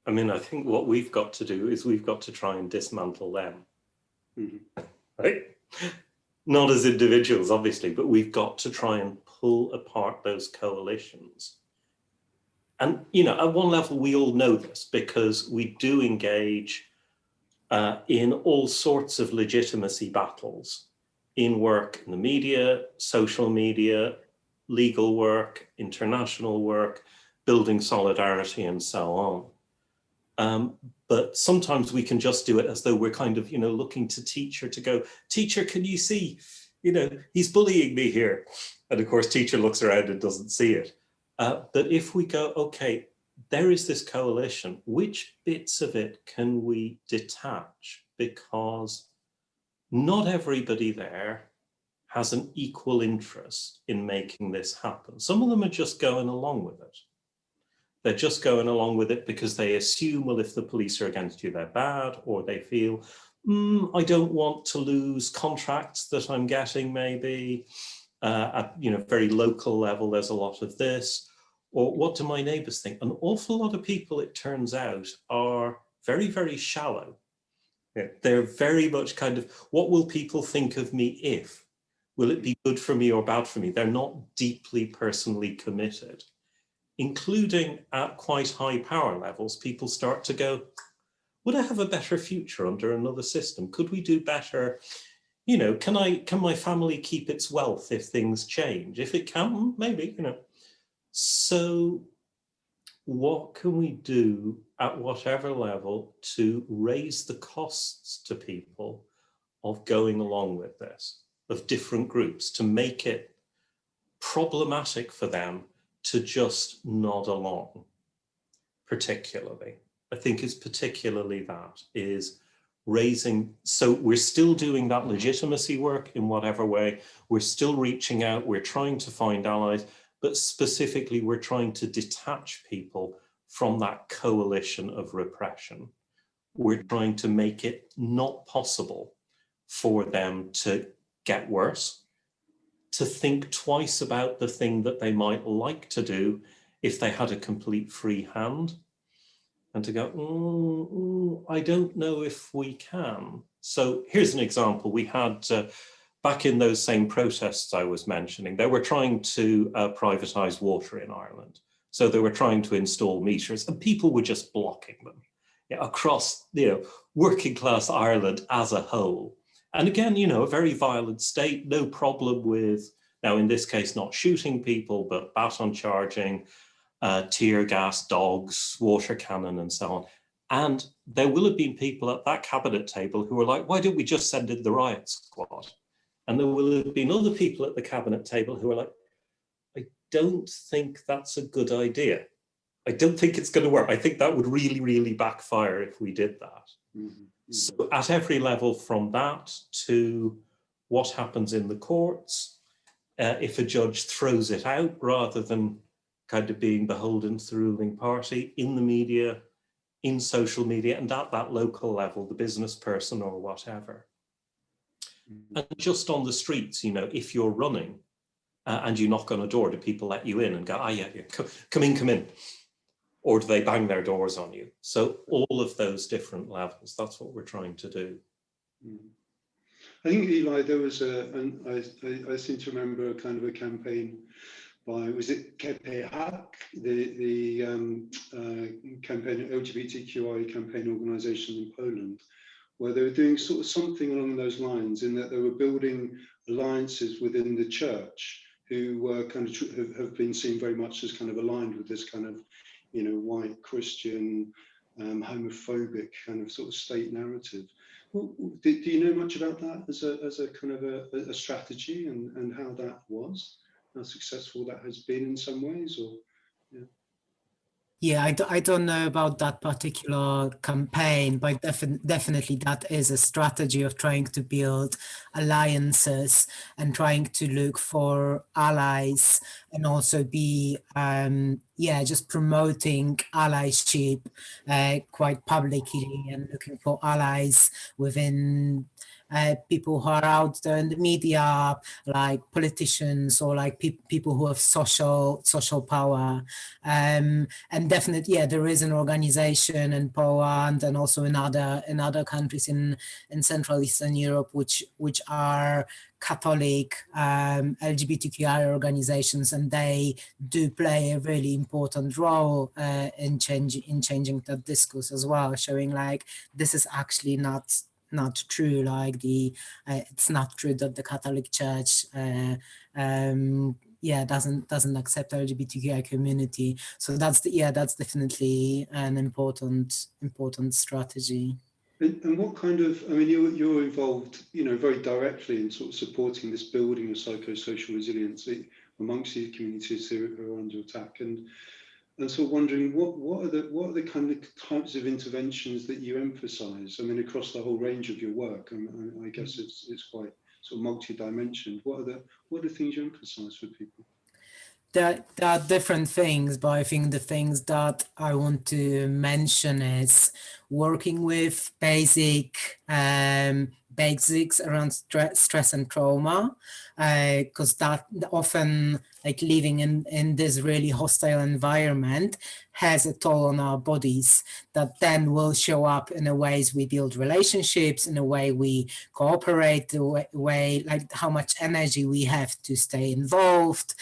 I mean, I think what we've got to do is we've got to try and dismantle them, right? Not as individuals, obviously, but we've got to try and pull apart those coalitions. And, you know, at one level, we all know this because we do engage in all sorts of legitimacy battles in work in the media, social media, legal work, international work, building solidarity, and so on. But sometimes we can just do it as though we're kind of, you know, looking to teacher to go, teacher, can you see, you know, he's bullying me here. And of course, teacher looks around and doesn't see it. But if we go, okay, there is this coalition, which bits of it can we detach? Because not everybody there has an equal interest in making this happen. Some of them are just going along with it. They're just going along with it because they assume, well, if the police are against you, they're bad, or they feel I don't want to lose contracts that I'm getting, maybe at very local level. There's a lot of this. Or what do my neighbors think? An awful lot of people, it turns out, are very, very shallow. They're very much kind of, what will people think of me if? Will it be good for me or bad for me? They're not deeply personally committed. Including at quite high power levels, people start to go, would I have a better future under another system? Could we do better? Can my family keep its wealth if things change? If it can, maybe, So what can we do at whatever level to raise the costs to people of going along with this, of different groups, to make it problematic for them to just nod along, particularly? I think it's particularly that, is raising, so we're still doing that legitimacy work in whatever way, we're still reaching out, we're trying to find allies, but specifically we're trying to detach people from that coalition of repression. We're trying to make it not possible for them to get worse, to think twice about the thing that they might like to do if they had a complete free hand, and to go, I don't know if we can. So here's an example. We had, back in those same protests I was mentioning, they were trying to privatise water in Ireland. So they were trying to install meters, and people were just blocking them across, working class Ireland as a whole. And again, a very violent state, no problem with, now in this case, not shooting people, but baton charging, tear gas, dogs, water cannon, and so on. And there will have been people at that cabinet table who were like, why don't we just send in the riot squad? And there will have been other people at the cabinet table who are like, I don't think that's a good idea. I don't think it's going to work. I think that would really, really backfire if we did that. So at every level, from that to what happens in the courts, if a judge throws it out rather than kind of being beholden to the ruling party, in the media, in social media, and at that local level, the business person or whatever. And just on the streets, if you're running and you knock on a door, do people let you in and go, yeah, come in? Or do they bang their doors on you? So all of those different levels, that's what we're trying to do. I think, Eli, there was I seem to remember a kind of a campaign by, was it Parihar, the campaign, LGBTQI campaign organisation in Poland, where they were doing sort of something along those lines, in that they were building alliances within the church who were kind of have been seen very much as kind of aligned with this kind of, white Christian, homophobic kind of sort of state narrative. Do you know much about that as a kind of a strategy, and how that was? How successful that has been in some ways, or Yeah, I don't know about that particular campaign, but definitely that is a strategy of trying to build alliances and trying to look for allies, and also be, just promoting allyship quite publicly, and looking for allies within people who are out there in the media, like politicians, or like people who have social power. And definitely, there is an organization in Poland and also in other countries in Central Eastern Europe, which are Catholic LGBTQI organizations, and they do play a really important role in changing that discourse as well, showing like this is actually not true. Like it's not true that the Catholic Church doesn't accept LGBTQI community. So that's definitely an important strategy. And what kind of, I mean, you're involved, very directly in sort of supporting this building of psychosocial resilience amongst these communities who are under attack, and so wondering what are the kind of types of interventions that you emphasise? I mean, across the whole range of your work, I guess it's quite sort of multi-dimensional. What are the things you emphasise for people? there are different things, but I think the things that I want to mention is working with basics around stress and trauma, because that often, like, living in this really hostile environment has a toll on our bodies that then will show up in the ways we build relationships, in the way we cooperate, the way like how much energy we have to stay involved.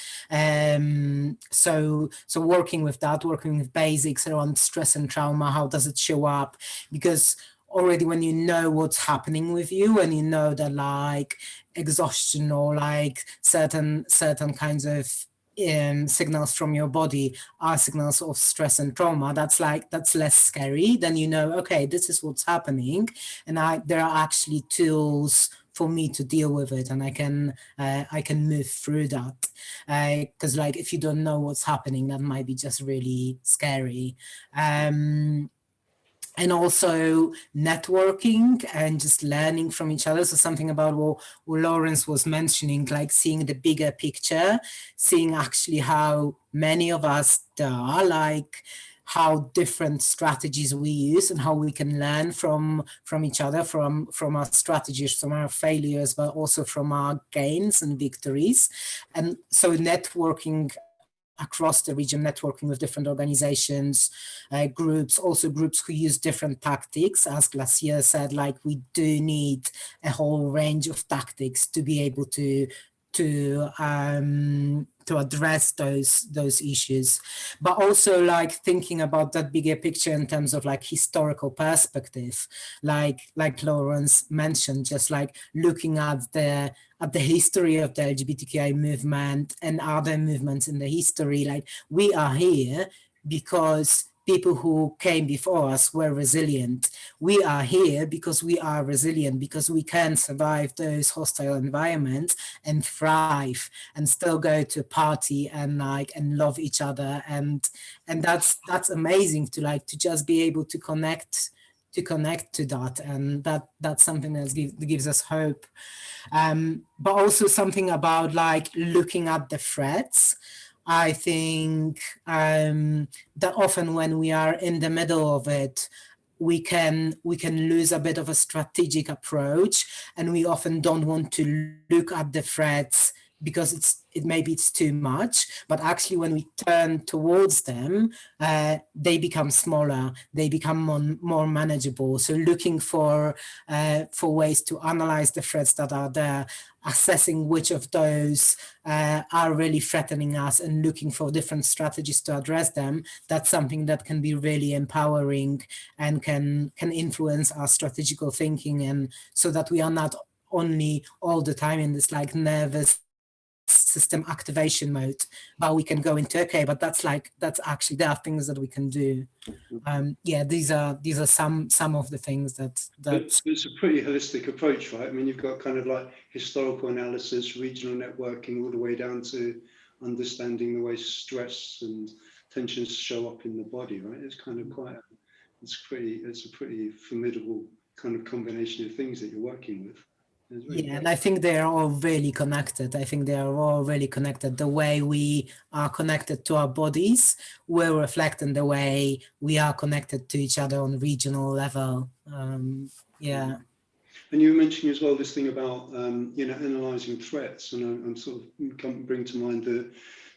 So working with that, working with basics around stress and trauma, how does it show up? Because already when you know what's happening with you, and you know that like exhaustion or like certain kinds of signals from your body are signals of stress and trauma, that's less scary. Then you know, okay, this is what's happening, and there are actually tools for me to deal with it, and I can move through that. Because like if you don't know what's happening, that might be just really scary. And also networking and just learning from each other. So something about what Laurence was mentioning, like seeing the bigger picture, seeing actually how many of us there are, like how different strategies we use and how we can learn from each other, from our strategies, from our failures, but also from our gains and victories. And so networking across the region, networking with different organizations, groups, also groups who use different tactics. As Glacier said, like we do need a whole range of tactics to be able to address those issues, but also like thinking about that bigger picture in terms of like historical perspective, like Laurence mentioned, just like looking at the history of the LGBTQI movement and other movements in the history. Like we are here because people who came before us were resilient. We are here because we are resilient, because we can survive those hostile environments and thrive and still go to a party and love each other. And that's amazing to just be able to connect to that. And that's something that gives us hope. But also something about like looking at the threats. I think that often when we are in the middle of it, we can lose a bit of a strategic approach, and we often don't want to look at the threats because maybe it's too much. But actually when we turn towards them, they become smaller, they become more manageable. So looking for ways to analyze the threats that are there, assessing which of those are really threatening us, and looking for different strategies to address them, that's something that can be really empowering and can influence our strategical thinking, and so that we are not only all the time in this like nervous system activation mode, but we can go into, okay, but that's actually, there are things that we can do. Yeah, these are some of the things that it's a pretty holistic approach, right? I mean, you've got kind of like historical analysis, regional networking, all the way down to understanding the way stress and tensions show up in the body, right? It's kind of quite it's a pretty formidable kind of combination of things that you're working with. Really and I think they are all really connected. The way we are connected to our bodies will reflect in the way we are connected to each other on a regional level. Yeah. And you were mentioning as well this thing about analysing threats, and I'm sort of bring to mind the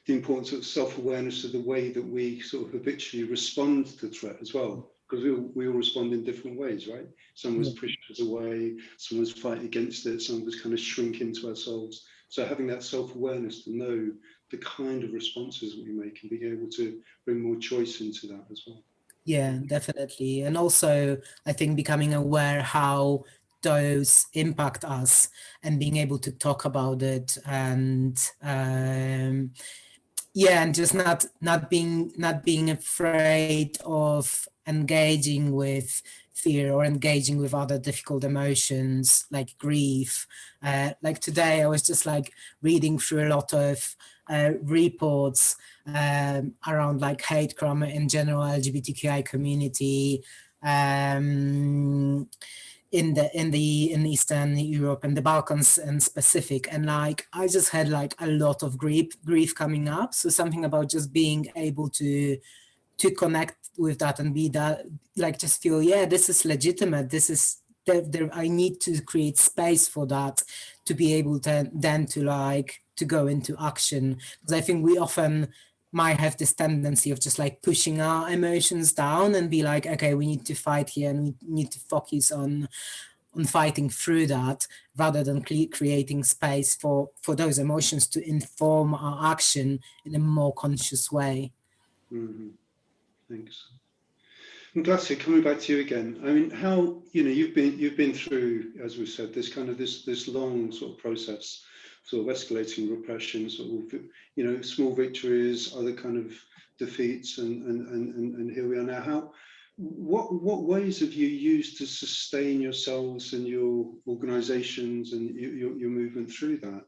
importance of self-awareness of the way that we sort of habitually respond to threat as well. Because we all respond in different ways, right? Some was push us away, some was fight against it, some was kind of shrink into ourselves. So having that self-awareness to know the kind of responses we make and being able to bring more choice into that as well. Yeah, definitely. And also, I think becoming aware how those impact us and being able to talk about it, and and just not being afraid of engaging with fear or engaging with other difficult emotions like grief. Like today, I was just like reading through a lot of reports around like hate crime in general, LGBTQI community. in Eastern Europe and the Balkans in specific. And like, I just had like a lot of grief coming up. So something about just being able to connect with that and be that, like, just feel, yeah, this is legitimate. This is, I need to create space for that to be able to then to go into action. Because I think we often might have this tendency of just like pushing our emotions down and be like, okay, we need to fight here and we need to focus on fighting through that, rather than creating space for those emotions to inform our action in a more conscious way. Mm-hmm. Thanks. And Glacier, coming back to you again, I mean, how, you've been through, as we said, this kind of this long sort of process, sort of escalating repression, sort of, small victories, other kind of defeats, and here we are now. What ways have you used to sustain yourselves and your organizations and your movement through that?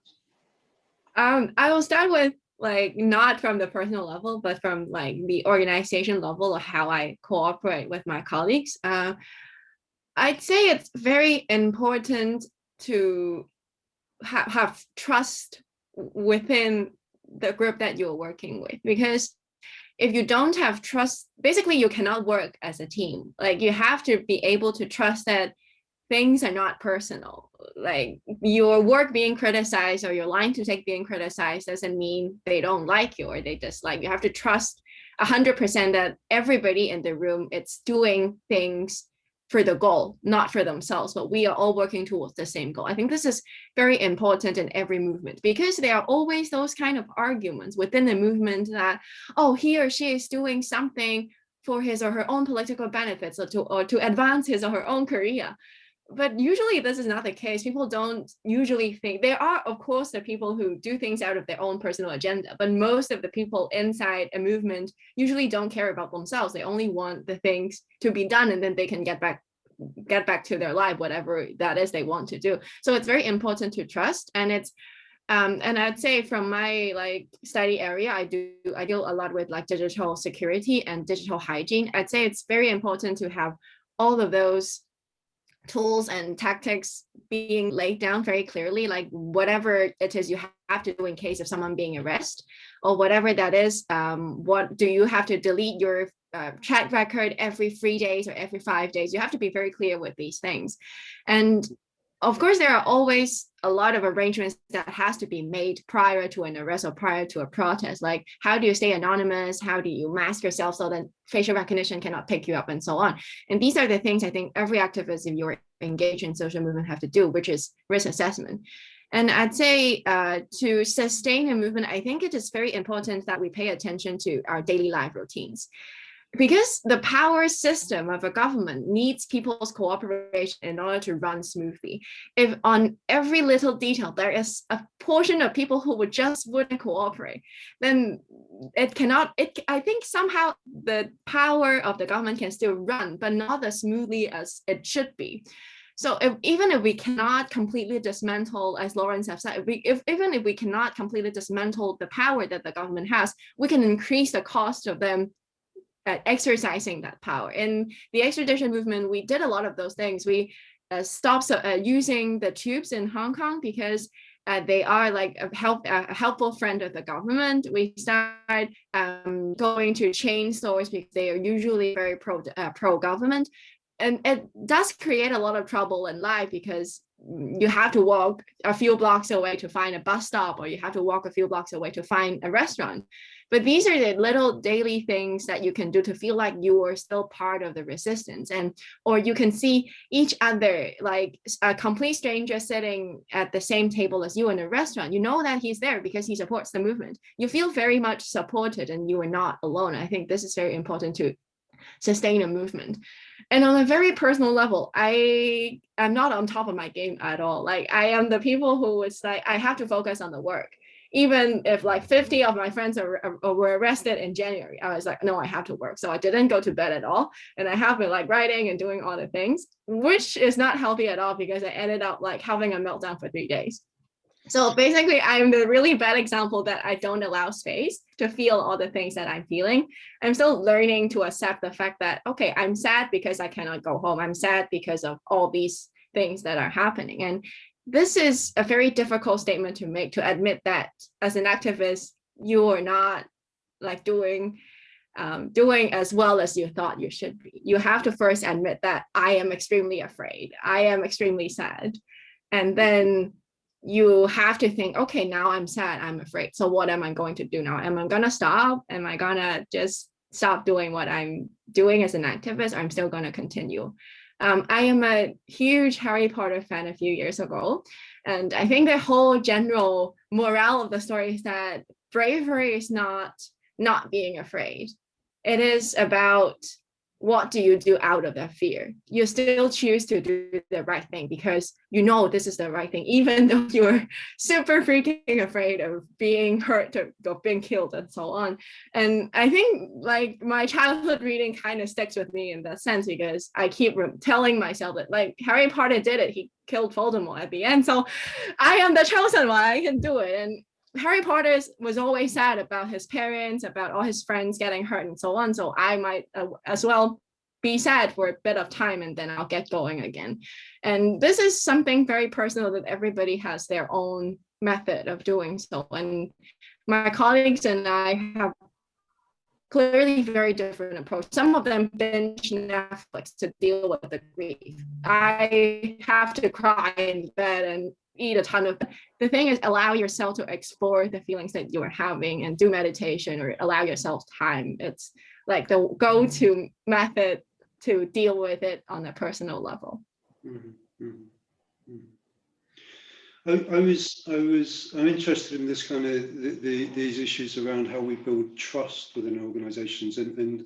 I will start with like not from the personal level, but from like the organization level of how I cooperate with my colleagues. I'd say it's very important to have trust within the group that you're working with, because if you don't have trust, basically you cannot work as a team. Like, you have to be able to trust that things are not personal. Like, your work being criticized or your line to take being criticized doesn't mean they don't like you or they dislike you. You have to trust 100% that everybody in the room is doing things for the goal, not for themselves, but we are all working towards the same goal. I think this is very important in every movement, because there are always those kind of arguments within the movement that, oh, he or she is doing something for his or her own political benefits, or to advance his or her own career. But usually this is not the case. People don't usually think. There are, of course, the people who do things out of their own personal agenda, but most of the people inside a movement usually don't care about themselves. They only want the things to be done, and then they can get back to their life, whatever that is they want to do. So it's very important to trust. And it's and I'd say from my like study area, I deal a lot with like digital security and digital hygiene. I'd say it's very important to have all of those tools and tactics being laid down very clearly, like whatever it is you have to do in case of someone being arrested, or whatever that is. What do you have to delete your chat record every 3 days or every 5 days? You have to be very clear with these things. And of course, there are always a lot of arrangements that has to be made prior to an arrest or prior to a protest. Like, how do you stay anonymous? How do you mask yourself so that facial recognition cannot pick you up, and so on? And these are the things I think every activist, if you're engaged in social movement, have to do, which is risk assessment. And I'd say to sustain a movement, I think it is very important that we pay attention to our daily life routines. Because the power system of a government needs people's cooperation in order to run smoothly. If on every little detail there is a portion of people who wouldn't cooperate, then it cannot. I think somehow the power of the government can still run, but not as smoothly as it should be. So even if we cannot completely dismantle, as Laurence have said, even if we cannot completely dismantle the power that the government has, we can increase the cost of them exercising that power. In the extradition movement, we did a lot of those things. We stopped using the tubes in Hong Kong because they are like a helpful friend of the government. We started going to chain stores because they are usually very pro-government. And it does create a lot of trouble in life, because you have to walk a few blocks away to find a bus stop, or you have to walk a few blocks away to find a restaurant. But these are the little daily things that you can do to feel like you are still part of the resistance. Or you can see each other, like a complete stranger sitting at the same table as you in a restaurant. You know that he's there because he supports the movement. You feel very much supported and you are not alone. I think this is very important to sustain a movement. And on a very personal level, I am not on top of my game at all. Like, I am the people who was like, I have to focus on the work. Even if like 50 of my friends were arrested in January, I was like, no, I have to work. So I didn't go to bed at all. And I have been like writing and doing all the things, which is not healthy at all, because I ended up like having a meltdown for 3 days. So basically, I'm the really bad example that I don't allow space to feel all the things that I'm feeling. I'm still learning to accept the fact that, okay, I'm sad because I cannot go home. I'm sad because of all these things that are happening. And this is a very difficult statement to make, to admit that as an activist, you are not like doing as well as you thought you should be. You have to first admit that I am extremely afraid. I am extremely sad. And then you have to think, okay, now I'm sad, I'm afraid. So what am I going to do now? Am I gonna stop? Am I gonna just stop doing what I'm doing as an activist? Or I'm still gonna continue. I am a huge Harry Potter fan a few years ago. And I think the whole general morale of the story is that bravery is not being afraid. It is about what do you do out of that fear? You still choose to do the right thing because you know this is the right thing, even though you're super freaking afraid of being hurt, of being killed, and so on. And I think like my childhood reading kind of sticks with me in that sense, because I keep telling myself that like Harry Potter did it. He killed Voldemort at the end. So I am the chosen one. I can do it. And Harry Potter was always sad about his parents, about all his friends getting hurt and so on. So I might as well be sad for a bit of time and then I'll get going again. And this is something very personal that everybody has their own method of doing so. And my colleagues and I have clearly very different approach. Some of them binge Netflix to deal with the grief. I have to cry in bed and eat a ton of. The thing is, allow yourself to explore the feelings that you are having and do meditation or allow yourself time. It's like the go-to method to deal with it on a personal level. Mm-hmm. Mm-hmm. I'm interested in this kind of these issues around how we build trust within organizations and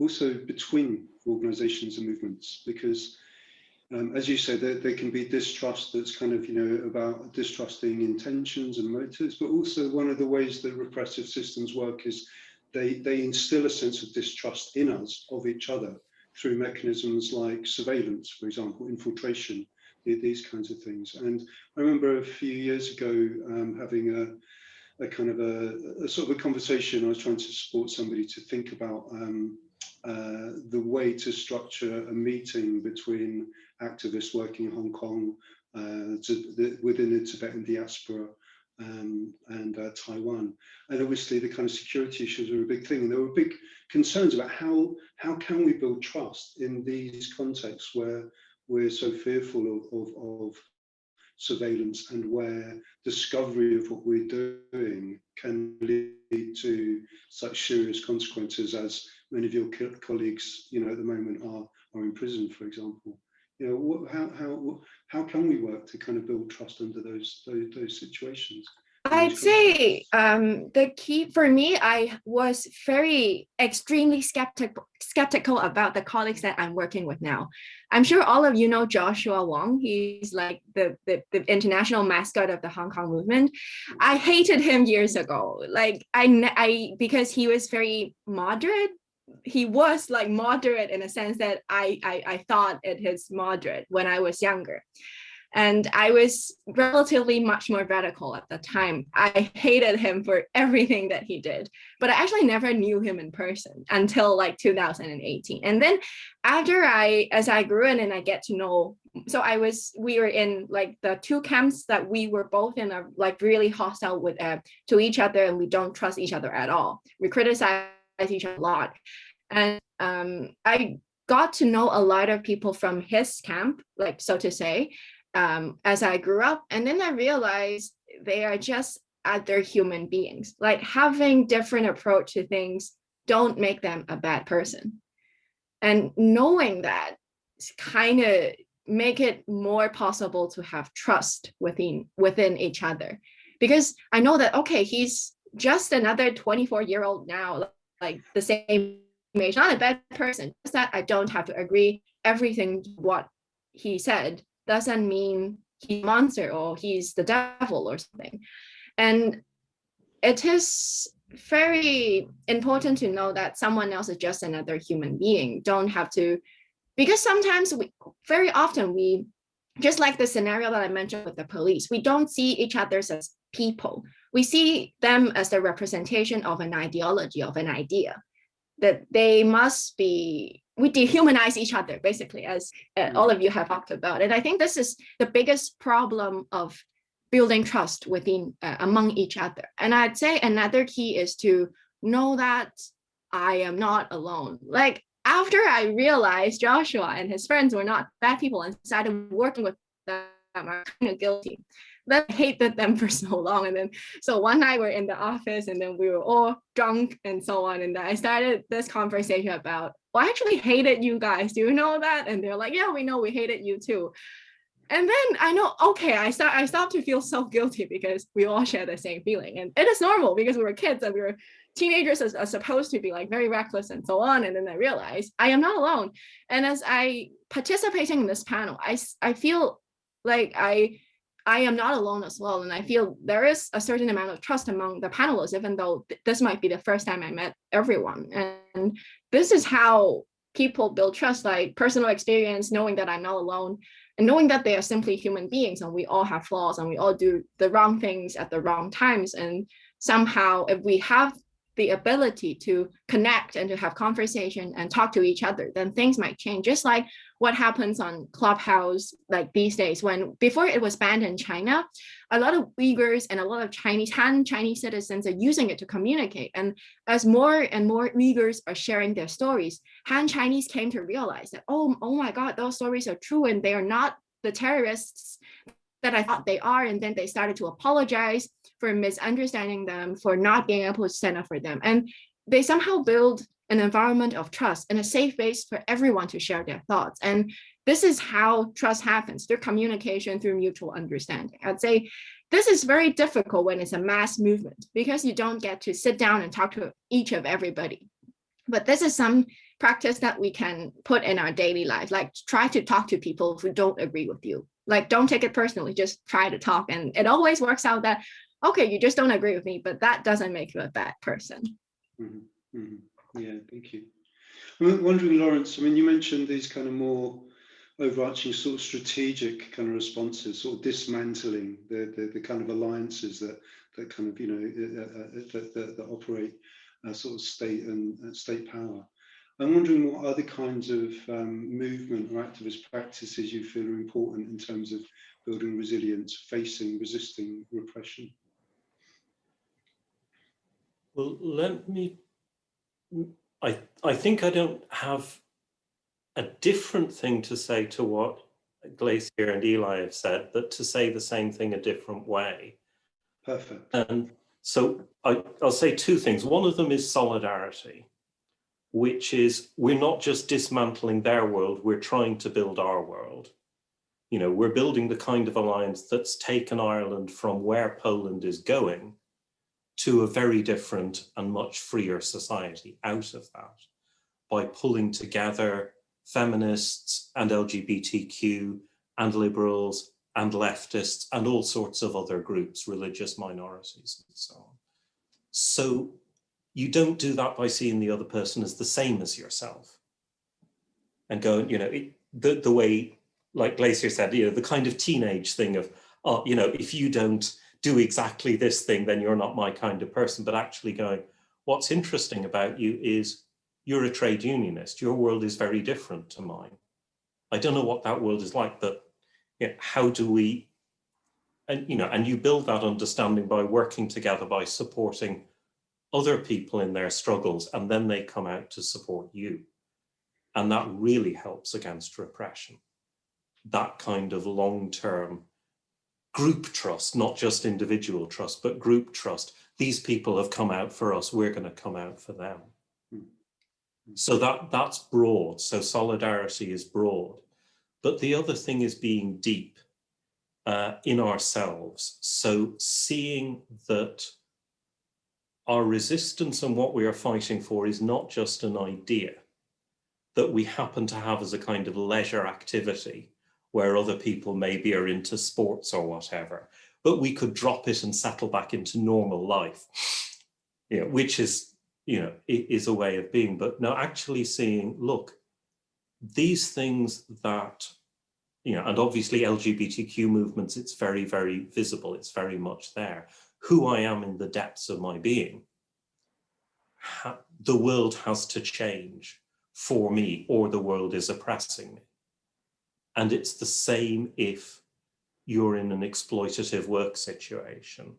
also between organizations and movements, because as you said, there can be distrust that's kind of, about distrusting intentions and motives, but also one of the ways that repressive systems work is they instill a sense of distrust in us of each other through mechanisms like surveillance, for example, infiltration, these kinds of things. And I remember a few years ago having a kind of a sort of a conversation. I was trying to support somebody to think about the way to structure a meeting between activists working in Hong Kong within the Tibetan diaspora and Taiwan. And obviously the kind of security issues were a big thing. And there were big concerns about how can we build trust in these contexts where we're so fearful of surveillance and where discovery of what we're doing can lead to such serious consequences as many of your colleagues, at the moment are in prison, for example. How can we work to kind of build trust under those situations? I'd say the key for me, I was extremely skeptical about the colleagues that I'm working with now. I'm sure all of you know Joshua Wong. He's like the international mascot of the Hong Kong movement. I hated him years ago. Like because he was very moderate. He was like moderate in a sense that I thought it is moderate when I was younger. And I was relatively much more radical at the time. I hated him for everything that he did, but I actually never knew him in person until like 2018. And then as I grew in and I get to know, so we were in like the two camps that we were both in are like really hostile with to each other, and we don't trust each other at all. We criticize each other a lot. And I got to know a lot of people from his camp, like so to say, as I grew up. And then I realized they are just other human beings. Like having different approach to things don't make them a bad person. And knowing that kind of make it more possible to have trust within each other. Because I know that, okay, he's just another 24-year-old now, like the same age, not a bad person. Just that I don't have to agree everything what he said doesn't mean he's a monster or he's the devil or something. And it is very important to know that someone else is just another human being. Don't have to, because sometimes very often we just like the scenario that I mentioned with the police, we don't see each other as people. We see them as the representation of an ideology, of an idea, that they must be, we dehumanize each other, basically, as all of you have talked about. And I think this is the biggest problem of building trust within, among each other. And I'd say another key is to know that I am not alone. Like, after I realized Joshua and his friends were not bad people and started working with them, I'm kind of guilty. Then I hated them for so long. And then, so one night we're in the office and then we were all drunk and so on. And then I started this conversation about, well, I actually hated you guys. Do you know that? And they're like, yeah, we know, we hated you too. And then I know, okay, I stopped to feel so guilty because we all share the same feeling. And it is normal because we were kids and we were teenagers are supposed to be like very reckless and so on. And then I realized I am not alone. And as I participating in this panel, I feel like I am not alone as well. And I feel there is a certain amount of trust among the panelists, even though this might be the first time I met everyone. And this is how people build trust, like personal experience, knowing that I'm not alone, and knowing that they are simply human beings and we all have flaws and we all do the wrong things at the wrong times. And somehow, if we have the ability to connect and to have conversation and talk to each other, then things might change. Just like what happens on Clubhouse, like these days, when before it was banned in China, a lot of Uyghurs and a lot of Han Chinese citizens are using it to communicate. And as more and more Uyghurs are sharing their stories, Han Chinese came to realize that, oh my God, those stories are true and they are not the terrorists that I thought they are. And then they started to apologize for misunderstanding them, for not being able to stand up for them. And they somehow build an environment of trust and a safe space for everyone to share their thoughts. And this is how trust happens, through communication, through mutual understanding. I'd say this is very difficult when it's a mass movement because you don't get to sit down and talk to each of everybody. But this is some practice that we can put in our daily life, like try to talk to people who don't agree with you. Like, don't take it personally, just try to talk. And it always works out that, okay, you just don't agree with me, but that doesn't make you a bad person. Mm-hmm. Mm-hmm. Yeah, thank you. I'm wondering, Laurence, I mean, you mentioned these kind of more overarching sort of strategic kind of responses, sort of dismantling the kind of alliances that kind of, you know, that operate sort of state and state power. I'm wondering what other kinds of movement or activist practices you feel are important in terms of building resilience, resisting repression. Well, I think I don't have a different thing to say to what Glacier and Ilaj have said, but to say the same thing a different way. Perfect. And so I'll say two things. One of them is solidarity, which is we're not just dismantling their world, we're trying to build our world. You know, we're building the kind of alliance that's taken Ireland from where Poland is going to a very different and much freer society out of that, by pulling together feminists and LGBTQ and liberals and leftists and all sorts of other groups, religious minorities and so on. So you don't do that by seeing the other person as the same as yourself and going, you know, the way, like Glacier said, you know, the kind of teenage thing of, oh, you know, if you don't do exactly this thing, then you're not my kind of person, but actually going, what's interesting about you is you're a trade unionist. Your world is very different to mine. I don't know what that world is like, but you know, how do we, and you know, and you build that understanding by working together, by supporting other people in their struggles, and then they come out to support you. And that really helps against repression. That kind of long-term group trust, not just individual trust, but group trust. These people have come out for us, we're going to come out for them. So that's broad. So solidarity is broad. But the other thing is being deep in ourselves. So seeing that our resistance and what we are fighting for is not just an idea that we happen to have as a kind of leisure activity where other people maybe are into sports or whatever, but we could drop it and settle back into normal life, you know, which is, you know, is a way of being. But no, actually seeing, look, these things that and obviously LGBTQ movements, it's very, very visible. It's very much there. Who I am in the depths of my being, the world has to change for me, or the world is oppressing me. And it's the same if you're in an exploitative work situation,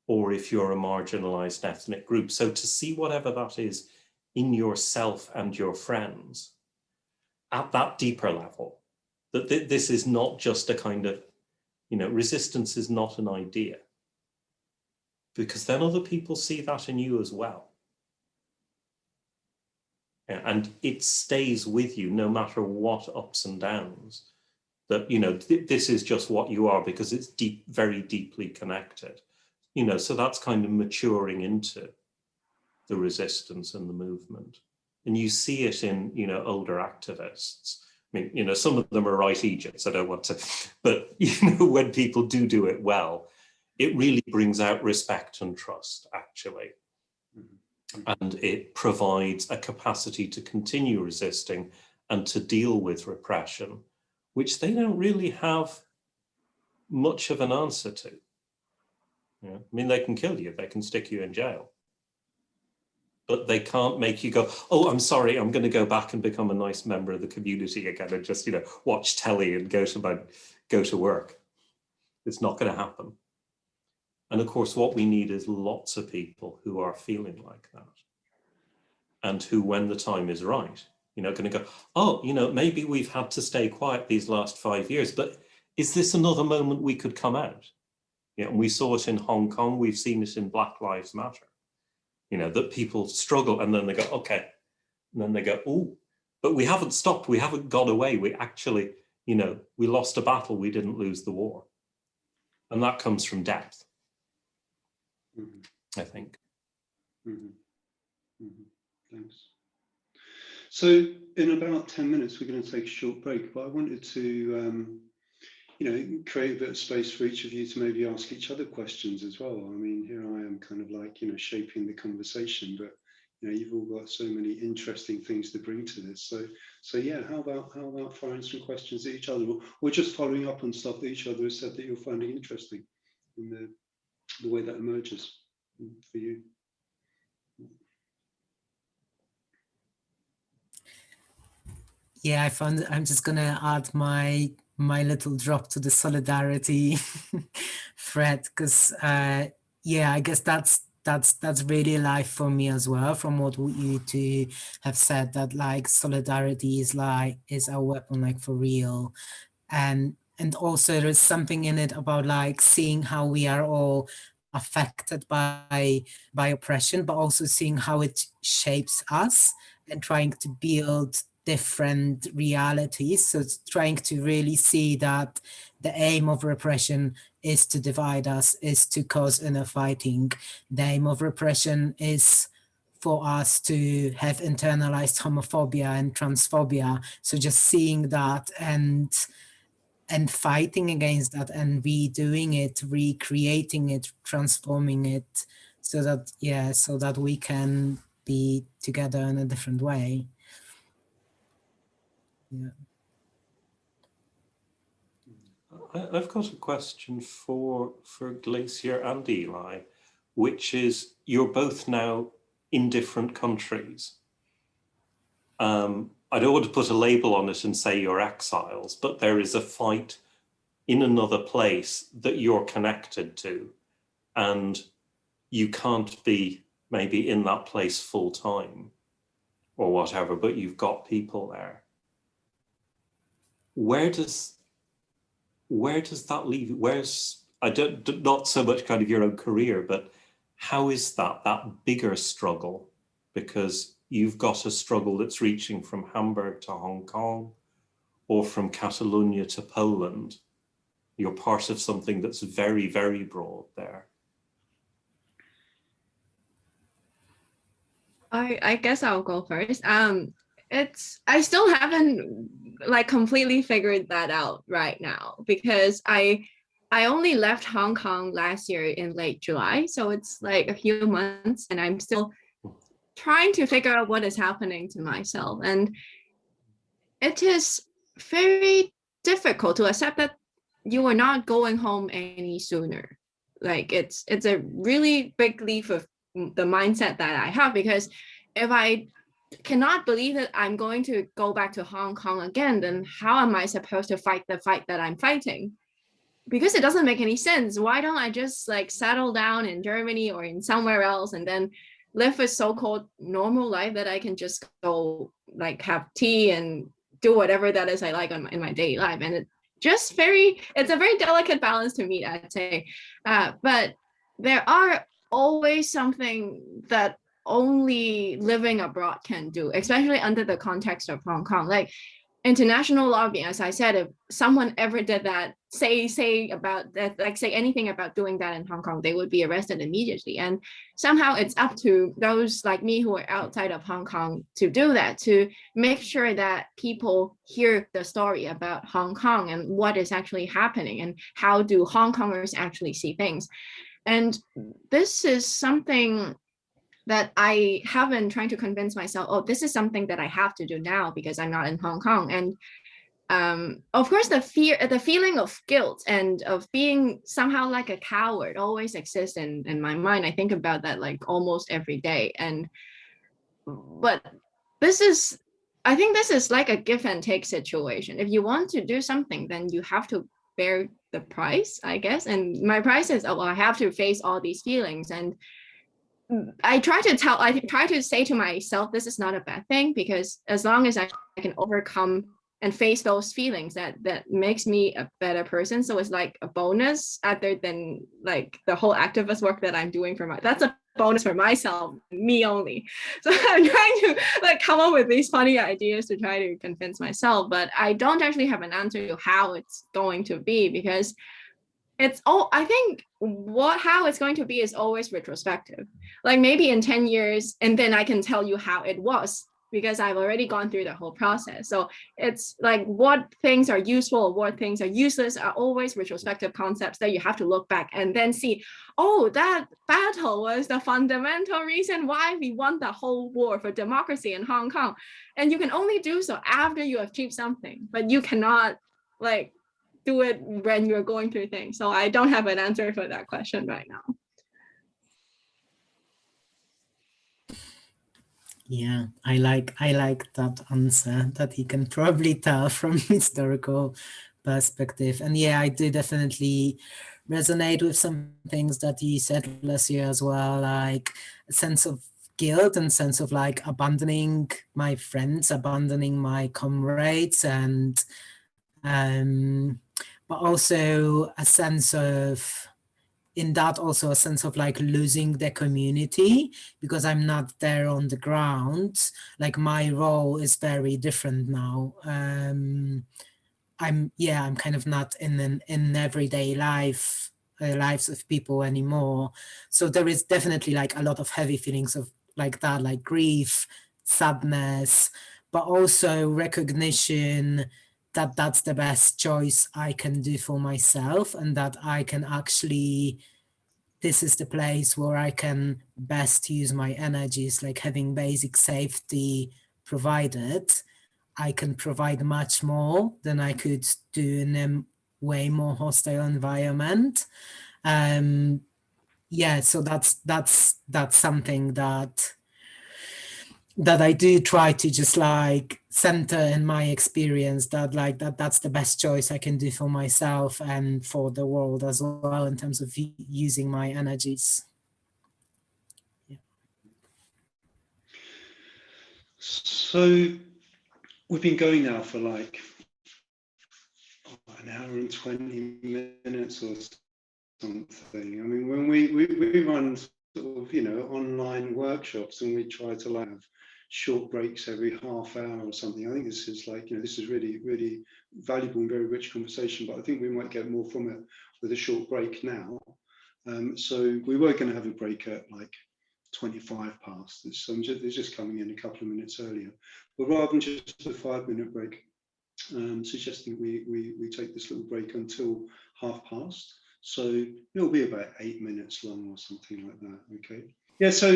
or if you're a marginalized ethnic group. So to see whatever that is in yourself and your friends at that deeper level, that this is not just a kind of, resistance is not an idea, because then other people see that in you as well. And it stays with you no matter what ups and downs, that, this is just what you are, because it's deep, very deeply connected. So that's kind of maturing into the resistance and the movement. And you see it in, older activists. I mean, some of them are right Egypts, I don't want to, but, when people do it well, it really brings out respect and trust, actually. And it provides a capacity to continue resisting and to deal with repression, which they don't really have much of an answer to. I mean, they can kill you, they can stick you in jail, but they can't make you go, oh, I'm sorry, I'm going to go back and become a nice member of the community again and just, watch telly and go to work. It's not going to happen. And of course, what we need is lots of people who are feeling like that, and who, when the time is right, going to go, oh, maybe we've had to stay quiet these last 5 years, but is this another moment we could come out? And we saw it in Hong Kong, we've seen it in Black Lives Matter, that people struggle and then they go, okay, and then they go, oh, but we haven't stopped, we haven't gone away, we actually, we lost a battle, we didn't lose the war. And that comes from depth, I think. Thanks. So in about 10 minutes, we're going to take a short break, but I wanted to, create a bit of space for each of you to maybe ask each other questions as well. I mean, here I am kind of like, shaping the conversation, but, you've all got so many interesting things to bring to this. So yeah, how about firing some questions at each other, or just following up on stuff that each other has said that you're finding interesting in the way that emerges for you. Yeah, I'm just gonna add my little drop to the solidarity thread, because yeah, I guess that's really alive for me as well, from what you two have said, that like solidarity is a weapon, like for real. And also there's something in it about like seeing how we are all affected by oppression, but also seeing how it shapes us and trying to build different realities. So it's trying to really see that the aim of repression is to divide us, is to cause inner fighting. The aim of repression is for us to have internalized homophobia and transphobia. So just seeing that and fighting against that and redoing it, recreating it, transforming it, so that we can be together in a different way. Yeah. I've got a question for Glacier and Eli, which is, you're both now in different countries. I don't want to put a label on it and say you're exiles, but there is a fight in another place that you're connected to, and you can't be maybe in that place full time or whatever, but you've got people there. Where does that leave you? Not so much kind of your own career, but how is that bigger struggle? Because you've got a struggle that's reaching from Hamburg to Hong Kong, or from Catalonia to Poland. You're part of something that's very, very broad there. I guess I'll go first. I still haven't like completely figured that out right now, because I only left Hong Kong last year in late July, so it's like a few months, and I'm still trying to figure out what is happening to myself. And it is very difficult to accept that you are not going home any sooner. Like it's a really big leap of the mindset that I have, because if I cannot believe that I'm going to go back to Hong Kong again, then how am I supposed to fight the fight that I'm fighting? Because it doesn't make any sense. Why don't I just like settle down in Germany or in somewhere else and then live a so-called normal life that I can just go like have tea and do whatever that is I like in my daily life. And it's a very delicate balance to meet, I'd say. But there are always something that only living abroad can do, especially under the context of Hong Kong. Like international lobbying, as I said, if someone ever did that, say about that, like say anything about doing that in Hong Kong, they would be arrested immediately. And somehow it's up to those like me who are outside of Hong Kong to do that, to make sure that people hear the story about Hong Kong and what is actually happening and how do Hong Kongers actually see things. And this is something that I have been trying to convince myself, oh, this is something that I have to do now because I'm not in Hong Kong. And of course, the feeling of guilt and of being somehow like a coward always exists in my mind. I think about that like almost every day. But I think this is like a give and take situation. If you want to do something, then you have to bear the price, I guess. And my price is, oh, well, I have to face all these feelings. And I try to say to myself, this is not a bad thing, because as long as I can overcome and face those feelings, that makes me a better person. So it's like a bonus other than like the whole activist work that I'm doing that's a bonus for myself, me only. So I'm trying to like come up with these funny ideas to try to convince myself, but I don't actually have an answer to how it's going to be, because I think how it's going to be is always retrospective. Like maybe in 10 years, and then I can tell you how it was, because I've already gone through the whole process. So it's like what things are useful, what things are useless are always retrospective concepts that you have to look back and then see, oh, that battle was the fundamental reason why we won the whole war for democracy in Hong Kong. And you can only do so after you have achieved something, but you cannot like do it when you're going through things. So I don't have an answer for that question right now. Yeah, I like that answer, that you can probably tell from historical perspective. And yeah, I do definitely resonate with some things that you said, Glacier, as well, like a sense of guilt and sense of like abandoning my friends, abandoning my comrades, and but also a sense of, in that also a sense of like losing the community, because I'm not there on the ground. Like my role is very different now. I'm kind of not in everyday lives of people anymore. So there is definitely like a lot of heavy feelings of like that, like grief, sadness, but also recognition that that's the best choice I can do for myself, and that I can actually, this is the place where I can best use my energies, like having basic safety provided. I can provide much more than I could do in a way more hostile environment. Yeah, so that's something that I do try to just like center in my experience, that like that's the best choice I can do for myself and for the world as well, in terms of using my energies. Yeah. So we've been going now for like an hour and 20 minutes or something. I mean, when we run sort of, online workshops, and we try to have short breaks every half hour or something. I think this is like, this is really, really valuable and very rich conversation, but I think we might get more from it with a short break now. So we were going to have a break at like 25 past. So it's just coming in a couple of minutes earlier. But rather than just a 5-minute break, suggesting we take this little break until 30 So it'll be about 8 minutes long or something like that. Okay. Yeah. So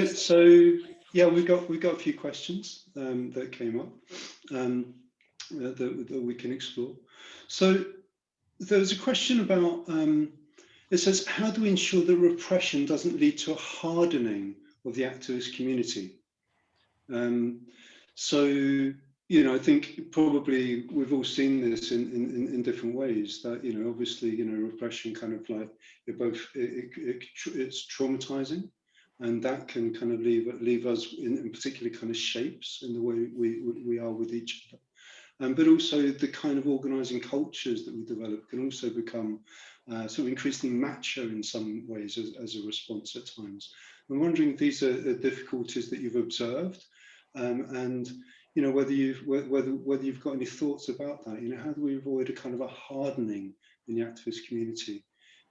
yeah, we've got a few questions that came up that we can explore. So there was a question about, it says, how do we ensure that repression doesn't lead to a hardening of the activist community? So, you know, I think probably we've all seen this in different ways, that, you know, obviously, you know, repression kind of like, it's traumatizing, and that can kind of leave us in particular kind of shapes in the way we are with each other. But also the kind of organising cultures that we develop can also become sort of increasingly macho in some ways as a response at times. I'm wondering if these are difficulties that you've observed, and you know, whether you've got any thoughts about that. You know, how do we avoid a kind of a hardening in the activist community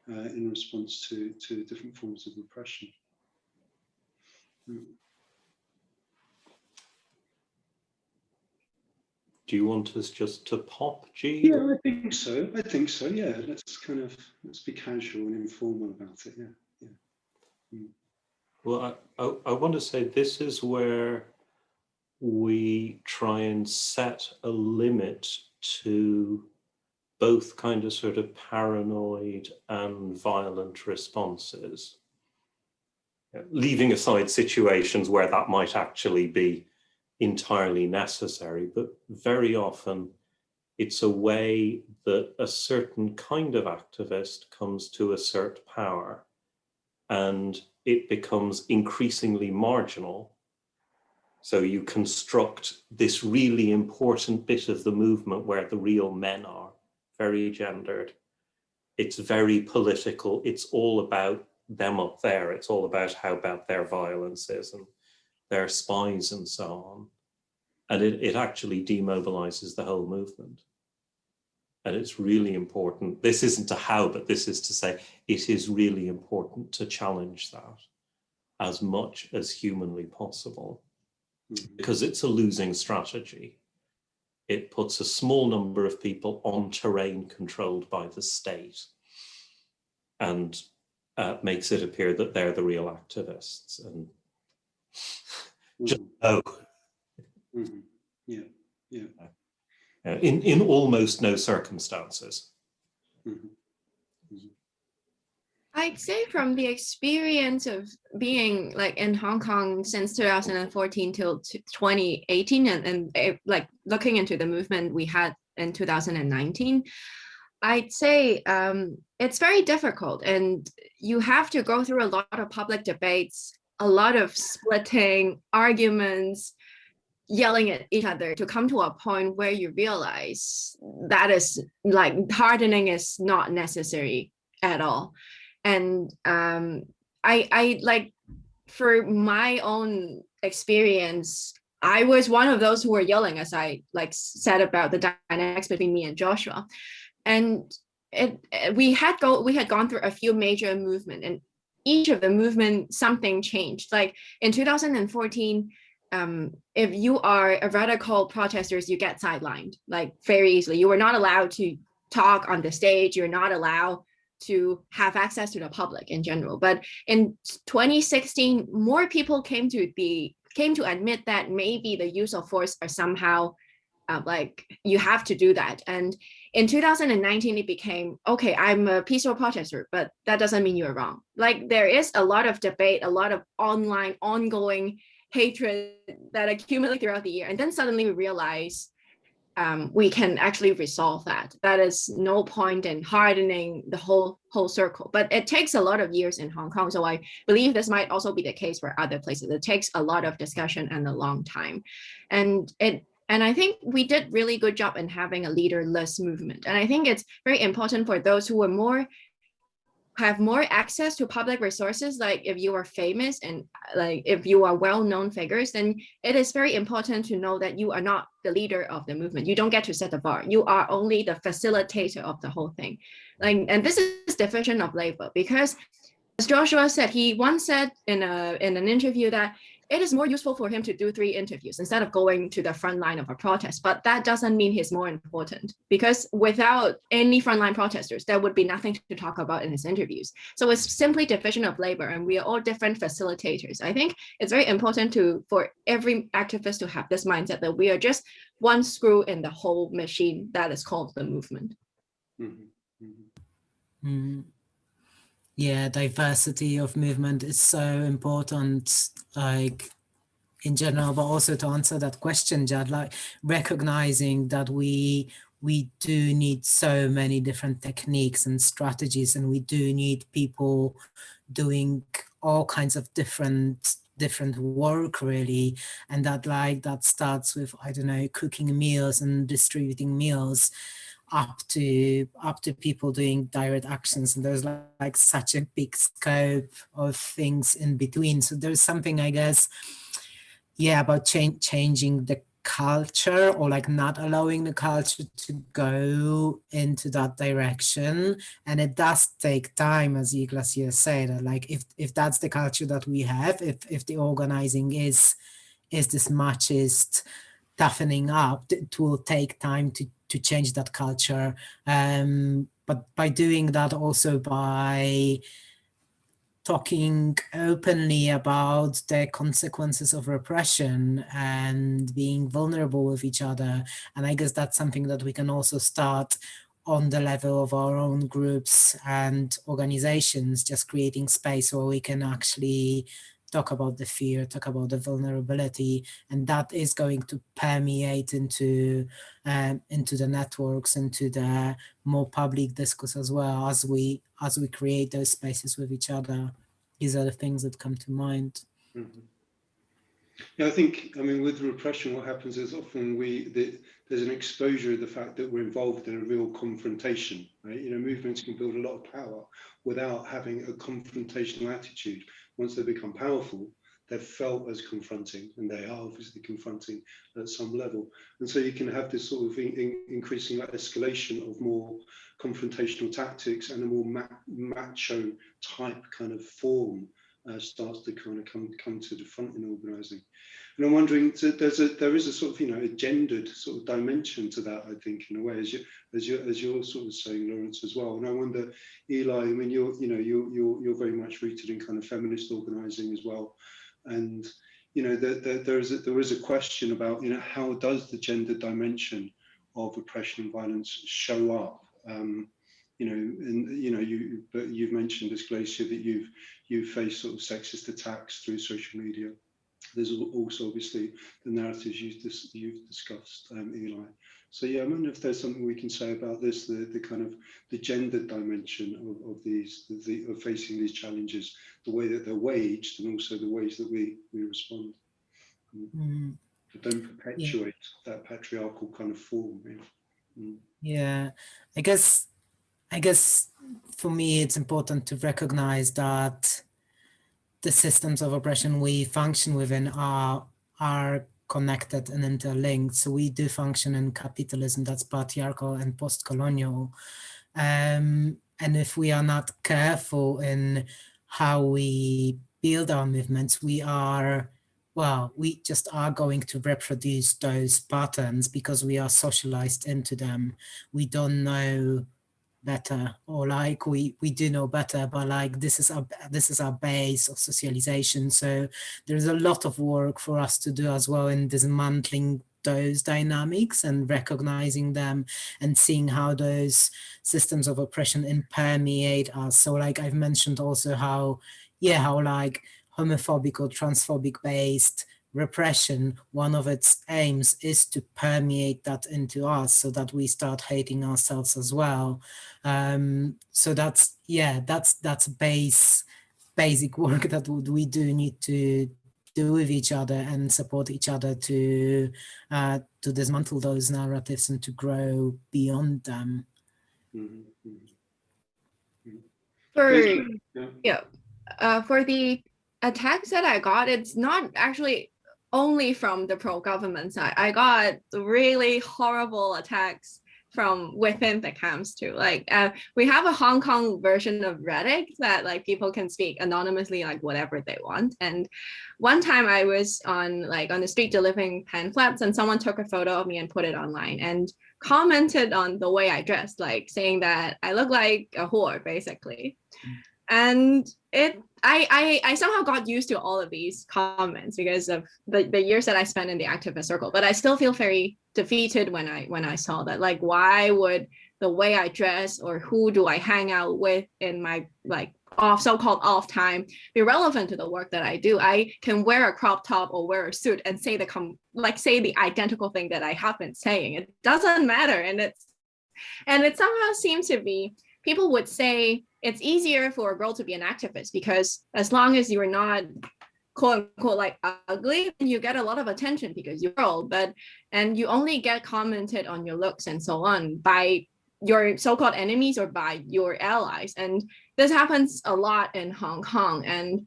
in response to different forms of repression? Do you want us just to pop, G? Yeah, I think so. I think so. Yeah, let's be casual and informal about it. Yeah. Well, I want to say this is where we try and set a limit to both kind of sort of paranoid and violent responses, leaving aside situations where that might actually be entirely necessary, but very often it's a way that a certain kind of activist comes to assert power, and it becomes increasingly marginal. So you construct this really important bit of the movement where the real men are, very gendered. It's very political. It's all about them up there. It's all about how bad their violence is and their spies and so on. And it actually demobilizes the whole movement. And it's really important. This isn't a how, but this is to say, it is really important to challenge that as much as humanly possible, because it's a losing strategy. It puts a small number of people on terrain controlled by the state and makes it appear that they're the real activists. And just in almost no circumstances. I'd say from the experience of being like in Hong Kong since 2014 till 2018, and like looking into the movement we had in 2019, I'd say it's very difficult, and you have to go through a lot of public debates, a lot of splitting arguments, yelling at each other to come to a point where you realize that is like hardening is not necessary at all. And I like, for my own experience, I was one of those who were yelling, as I like said about the dynamics between me and Joshua. And we had gone through a few major movements, and each of the movement something changed. Like in 2014, if you are a radical protesters, you get sidelined like very easily. You were not allowed to talk on the stage. You're not allowed to have access to the public in general. But in 2016, more people came to admit that maybe the use of force are somehow like you have to do that. And in 2019, it became, okay, I'm a peaceful protester, but that doesn't mean you're wrong. Like there is a lot of debate, a lot of online ongoing hatred that accumulated throughout the year. And then suddenly we realize we can actually resolve that. That is no point in hardening the whole circle. But it takes a lot of years in Hong Kong. So I believe this might also be the case for other places. It takes a lot of discussion and a long time. And I think we did really good job in having a leaderless movement. And I think it's very important for those who are have more access to public resources. Like if you are famous and like if you are well-known figures, then it is very important to know that you are not the leader of the movement. You don't get to set the bar. You are only the facilitator of the whole thing. Like, and this is division of labor, because as Joshua said, he once said in an interview that it is more useful for him to do 3 interviews instead of going to the front line of a protest. But that doesn't mean he's more important, because without any frontline protesters, there would be nothing to talk about in his interviews. So it's simply division of labor, and we are all different facilitators. I think it's very important for every activist to have this mindset that we are just one screw in the whole machine that is called the movement. Yeah, diversity of movement is so important, like in general, but also to answer that question, Jad, like recognizing that we do need so many different techniques and strategies, and we do need people doing all kinds of different work, really, and that starts with, I don't know, cooking meals and distributing meals, up to people doing direct actions, and there's like such a big scope of things in between. So there's something, I guess, yeah, about changing the culture, or like not allowing the culture to go into that direction. And it does take time, as Glacier said, like if that's the culture that we have, if the organizing is this Marxist toughening up, it will take time to change that culture. But by doing that, also by talking openly about the consequences of repression and being vulnerable with each other. And I guess that's something that we can also start on the level of our own groups and organizations, just creating space where we can actually talk about the fear, talk about the vulnerability, and that is going to permeate into the networks, into the more public discourse as well, as we create those spaces with each other. These are the things that come to mind. Yeah, I mean, with repression, what happens is often there's an exposure of the fact that we're involved in a real confrontation, right? You know, movements can build a lot of power without having a confrontational attitude. Once they become powerful, they're felt as confronting, and they are obviously confronting at some level. And so you can have this sort of increasing escalation of more confrontational tactics, and a more macho type kind of form starts to kind of come to the front in organising. And I'm wondering, so there is a sort of, you know, a gendered sort of dimension to that, I think, in a way, as you're sort of saying, Laurence, as well. And I wonder, Eli, I mean, you're very much rooted in kind of feminist organising as well, and you know, there is a question about, you know, how does the gender dimension of oppression and violence show up? You know, and you know, but you've mentioned this, Glacier, that you've faced sort of sexist attacks through social media. There's also obviously the narratives you've discussed, Eli. So yeah, I wonder if there's something we can say about this, the kind of the gender dimension of these, of facing these challenges, the way that they're waged, and also the ways that we respond. But don't perpetuate that patriarchal kind of form. Yeah, I guess for me, it's important to recognize that the systems of oppression we function within are connected and interlinked. So we do function in capitalism that's patriarchal and post-colonial. And if we are not careful in how we build our movements, we just are going to reproduce those patterns because we are socialized into them. We don't know better, or like we do know better, but like this is our base of socialization. So there's a lot of work for us to do as well in dismantling those dynamics and recognizing them and seeing how those systems of oppression permeate us. So like I've mentioned also how like homophobic or transphobic based repression, one of its aims is to permeate that into us so that we start hating ourselves as well. So that's basic work that we do need to do with each other and support each other to dismantle those narratives and to grow beyond them. For the attacks that I got, it's not actually only from the pro-government side. I got really horrible attacks from within the camps too. Like we have a Hong Kong version of Reddit that like people can speak anonymously, like whatever they want. And one time I was on the street delivering pamphlets, and someone took a photo of me and put it online and commented on the way I dressed, like saying that I look like a whore, basically. And I somehow got used to all of these comments because of the years that I spent in the activist circle, but I still feel very defeated when I saw that. Like, why would the way I dress or who do I hang out with in my like so-called off time be relevant to the work that I do? I can wear a crop top or wear a suit and say the identical thing that I have been saying. It doesn't matter, and it somehow seems to be, people would say it's easier for a girl to be an activist because as long as you're not quote unquote like ugly, you get a lot of attention because you're a girl, and you only get commented on your looks and so on by your so-called enemies or by your allies. And this happens a lot in Hong Kong. And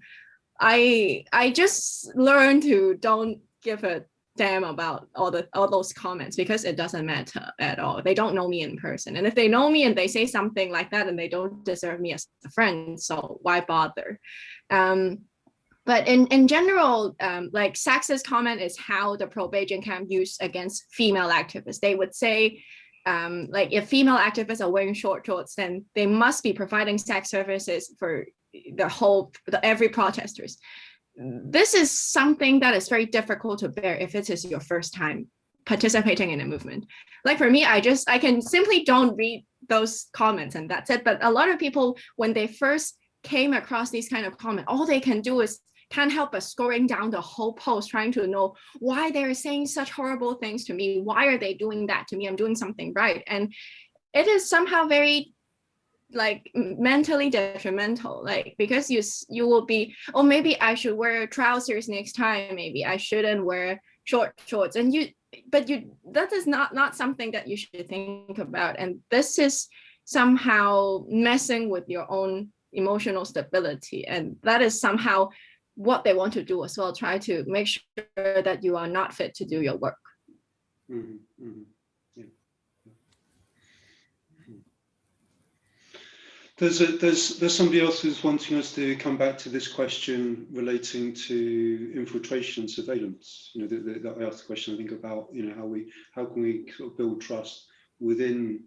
I just learned to don't give a damn about all those comments because it doesn't matter at all. They don't know me in person, and if they know me and they say something like that, and they don't deserve me as a friend, so why bother? But in general, like sexist comment is how the pro-Beijing camp used against female activists. They would say, like if female activists are wearing short shorts, then they must be providing sex services for every protesters. This is something that is very difficult to bear if it is your first time participating in a movement. Like for me, I can simply don't read those comments and that's it. But a lot of people, when they first came across these kind of comments, all they can do is can't help but scrolling down the whole post, trying to know why they're saying such horrible things to me. Why are they doing that to me? I'm doing something right. And it is somehow very like mentally detrimental, like because you will be, oh, maybe I should wear trousers next time, maybe I shouldn't wear shorts, and that is not something that you should think about. And this is somehow messing with your own emotional stability, and that is somehow what they want to do as well, try to make sure that you are not fit to do your work. Mm-hmm, mm-hmm. There's somebody else who's wanting us to come back to this question relating to infiltration and surveillance. You know, I asked the question, I think, about, you know, how can we sort of build trust within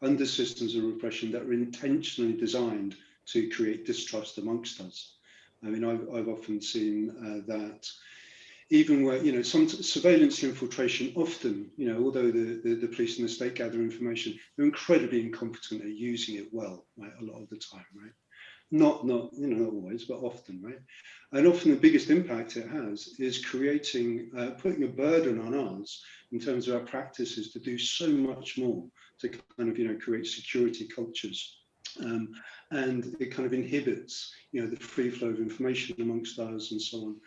under systems of repression that are intentionally designed to create distrust amongst us. I mean, I've often seen that even where, you know, some surveillance infiltration often, you know, although the police and the state gather information, they're incredibly incompetent at using it well, right, a lot of the time, right? Not you know, not always, but often, right? And often the biggest impact it has is creating, putting a burden on us in terms of our practices to do so much more to kind of, you know, create security cultures. And it kind of inhibits, you know, the free flow of information amongst us and so on.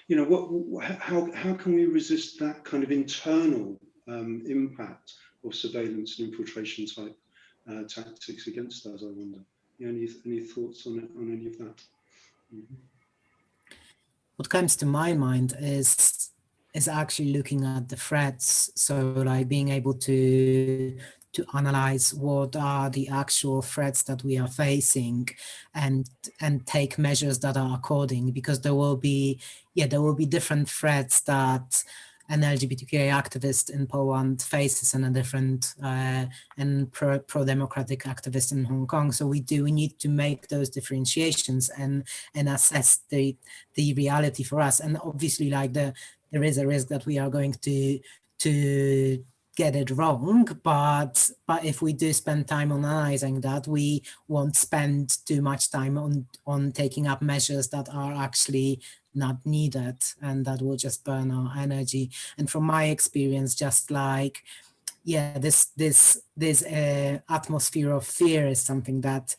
You know, how can we resist that kind of internal impact of surveillance and infiltration type tactics against us, I wonder? You know, any thoughts on any of that? Mm-hmm. What comes to my mind is actually looking at the threats. So like being able to analyze what are the actual threats that we are facing and take measures that are according, because there will be different threats that an LGBTQI activist in Poland faces and a different and pro-democratic activist in Hong Kong. So we need to make those differentiations and assess the reality for us. And obviously, like there is a risk that we are going to get it wrong, but if we do spend time on analyzing that, we won't spend too much time on taking up measures that are actually not needed and that will just burn our energy. And from my experience, just like, yeah, this atmosphere of fear is something that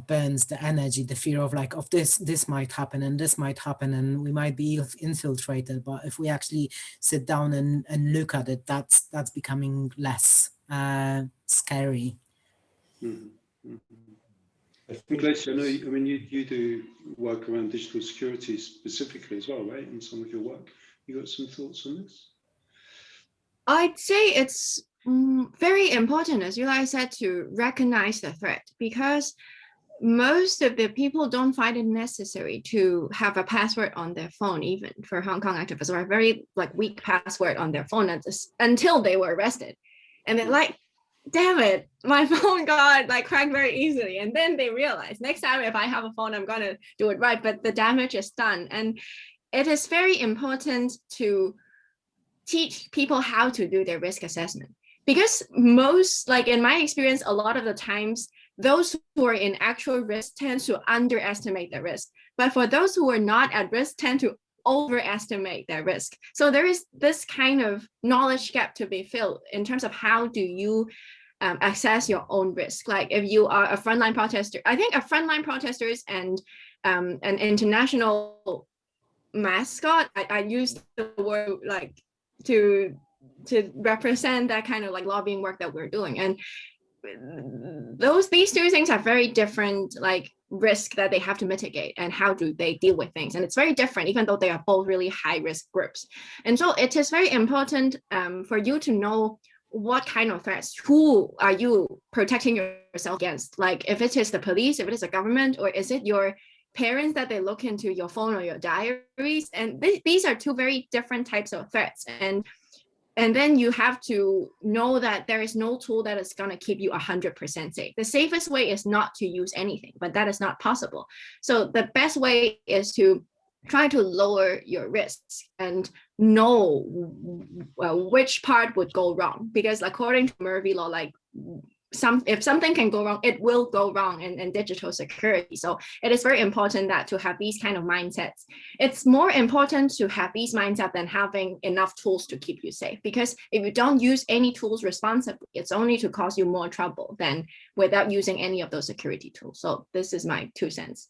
burns the energy, the fear of like, of this might happen and this might happen and we might be infiltrated. But if we actually sit down and look at it, that's becoming less scary. Mm-hmm. Mm-hmm. Glacier, I know, I mean, you do work around digital security specifically as well, right? In some of your work, you got some thoughts on this? I'd say it's Very important, as Ilaj said, to recognize the threat, because most of the people don't find it necessary to have a password on their phone, even for Hong Kong activists, or a very weak password on their phone until they were arrested. And they're like, damn it, my phone got cracked very easily. And then they realize next time if I have a phone, I'm gonna do it right, but the damage is done. And it is very important to teach people how to do their risk assessment, because most, in my experience, a lot of the times, those who are in actual risk tend to underestimate the risk. But for those who are not at risk tend to overestimate their risk. So there is this kind of knowledge gap to be filled in terms of how do you assess your own risk. Like if you are a frontline protester, I think a frontline protesters and an international mascot, I use the word to represent that kind of lobbying work that we're doing. And these two things are very different risk that they have to mitigate, and how do they deal with things. And it's very different, even though they are both really high risk groups. And so it is very important for you to know what kind of threats, who are you protecting yourself against? If it is the police, if it is the government, or is it your parents that they look into your phone or your diaries? And these are two very different types of threats. And then you have to know that there is no tool that is going to keep you 100% safe. The safest way is not to use anything, but that is not possible. So the best way is to try to lower your risks and know which part would go wrong. Because according to Murphy law, if something can go wrong, it will go wrong in digital security. So it is very important that to have these kind of mindsets. It's more important to have these mindsets than having enough tools to keep you safe. Because if you don't use any tools responsibly, it's only to cause you more trouble than without using any of those security tools. So this is my 2 cents.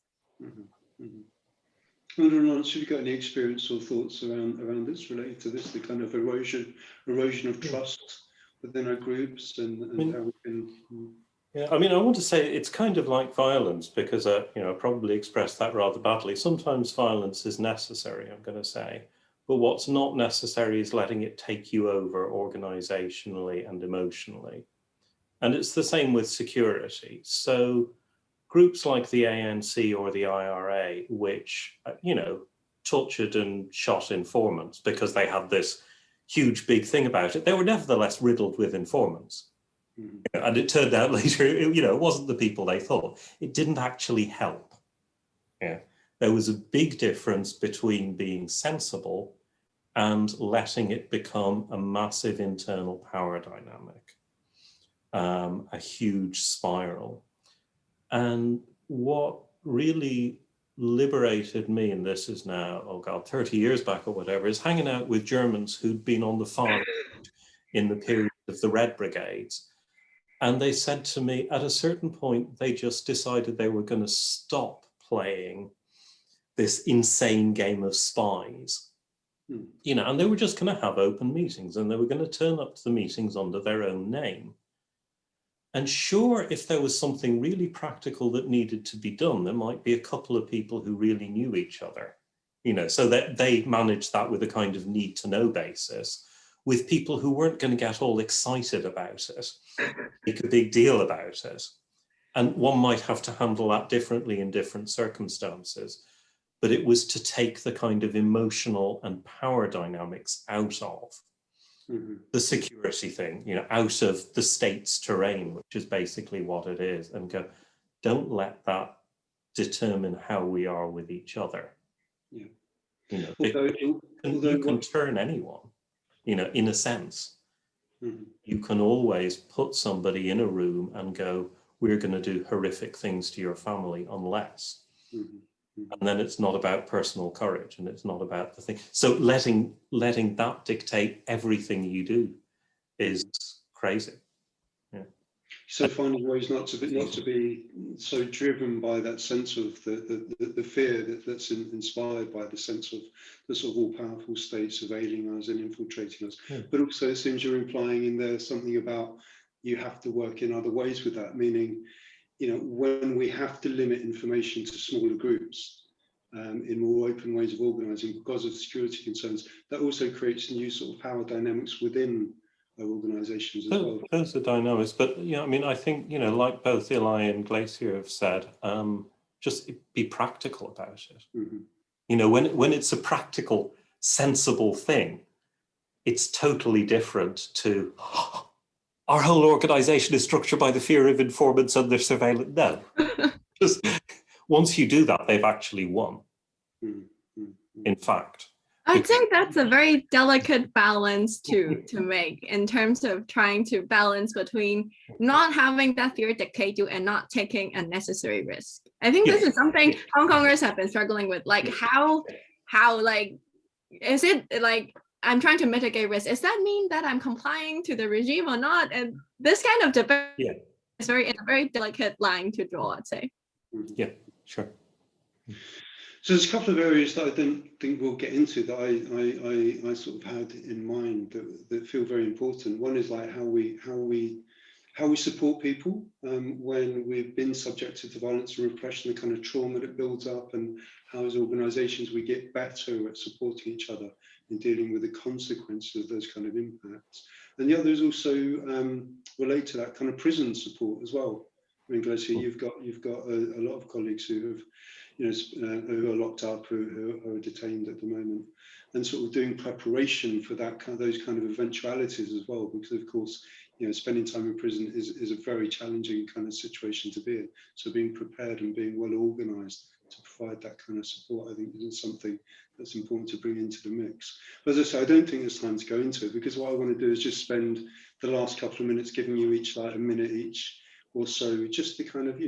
Laurence, have you got any experience or thoughts around this, related to this, the kind of erosion of trust within our groups, and how we can... Yeah, I mean, I want to say it's kind of like violence, because I probably expressed that rather badly. Sometimes violence is necessary, I'm going to say, but what's not necessary is letting it take you over organizationally and emotionally. And it's the same with security. So groups like the ANC or the IRA, which, tortured and shot informants because they had this huge big thing about it, they were nevertheless riddled with informants. And it turned out later, it wasn't the people they thought. It didn't actually help. Yeah, there was a big difference between being sensible and letting it become a massive internal power dynamic, a huge spiral. And what really liberated me, and this is now, 30 years back or whatever, is hanging out with Germans who'd been on the far in the period of the Red Brigades. And they said to me, at a certain point, they just decided they were going to stop playing this insane game of spies. And they were just going to have open meetings, and they were going to turn up to the meetings under their own name. And sure, if there was something really practical that needed to be done, there might be a couple of people who really knew each other, so that they managed that with a kind of need to know basis, with people who weren't going to get all excited about it, make a big deal about it. And one might have to handle that differently in different circumstances. But it was to take the kind of emotional and power dynamics out of the security thing, out of the state's terrain, which is basically what it is, and go, don't let that determine how we are with each other. Yeah. You can turn anyone, in a sense. You can always put somebody in a room and go, we're going to do horrific things to your family unless. And then it's not about personal courage, and it's not about the thing. So letting that dictate everything you do is crazy. Yeah. So finding ways not to be so driven by that sense of the fear that's inspired by the sense of the sort of all-powerful state surveilling us and infiltrating us. But also it seems you're implying in there something about you have to work in other ways with that, meaning, when we have to limit information to smaller groups in more open ways of organising because of security concerns, that also creates new sort of power dynamics within organisations as well. Those are dynamics, but I mean, I think, like both Ilaj and Glacier have said, just be practical about it. Mm-hmm. When it's a practical, sensible thing, it's totally different to our whole organisation is structured by the fear of informants under surveillance. No, just once you do that, they've actually won. Mm-hmm. In fact, I'd say that's a very delicate balance to make in terms of trying to balance between not having that fear dictate you and not taking unnecessary risk. I think this is something Hong Kongers have been struggling with. Like how like, is it like I'm trying to mitigate risk? Does that mean that I'm complying to the regime or not? And this kind of debate is a very delicate line to draw, I'd say. Yeah, sure. So there's a couple of areas that I don't think we'll get into that I sort of had in mind that feel very important. One is like how we support people when we've been subjected to violence and repression, the kind of trauma that builds up, and how as organisations we get better at supporting each other in dealing with the consequences of those kind of impacts. And the other is also related to that kind of prison support as well. I mean, Glacier, you've got a lot of colleagues who have, who are locked up, who are detained at the moment, and sort of doing preparation for those kind of eventualities as well, because of course, spending time in prison is a very challenging kind of situation to be in. So being prepared and being well organised to provide that kind of support, I think, is something that's important to bring into the mix. But as I say, I don't think there's time to go into it, because what I want to do is just spend the last couple of minutes giving you each like a minute each or so, just to kind of,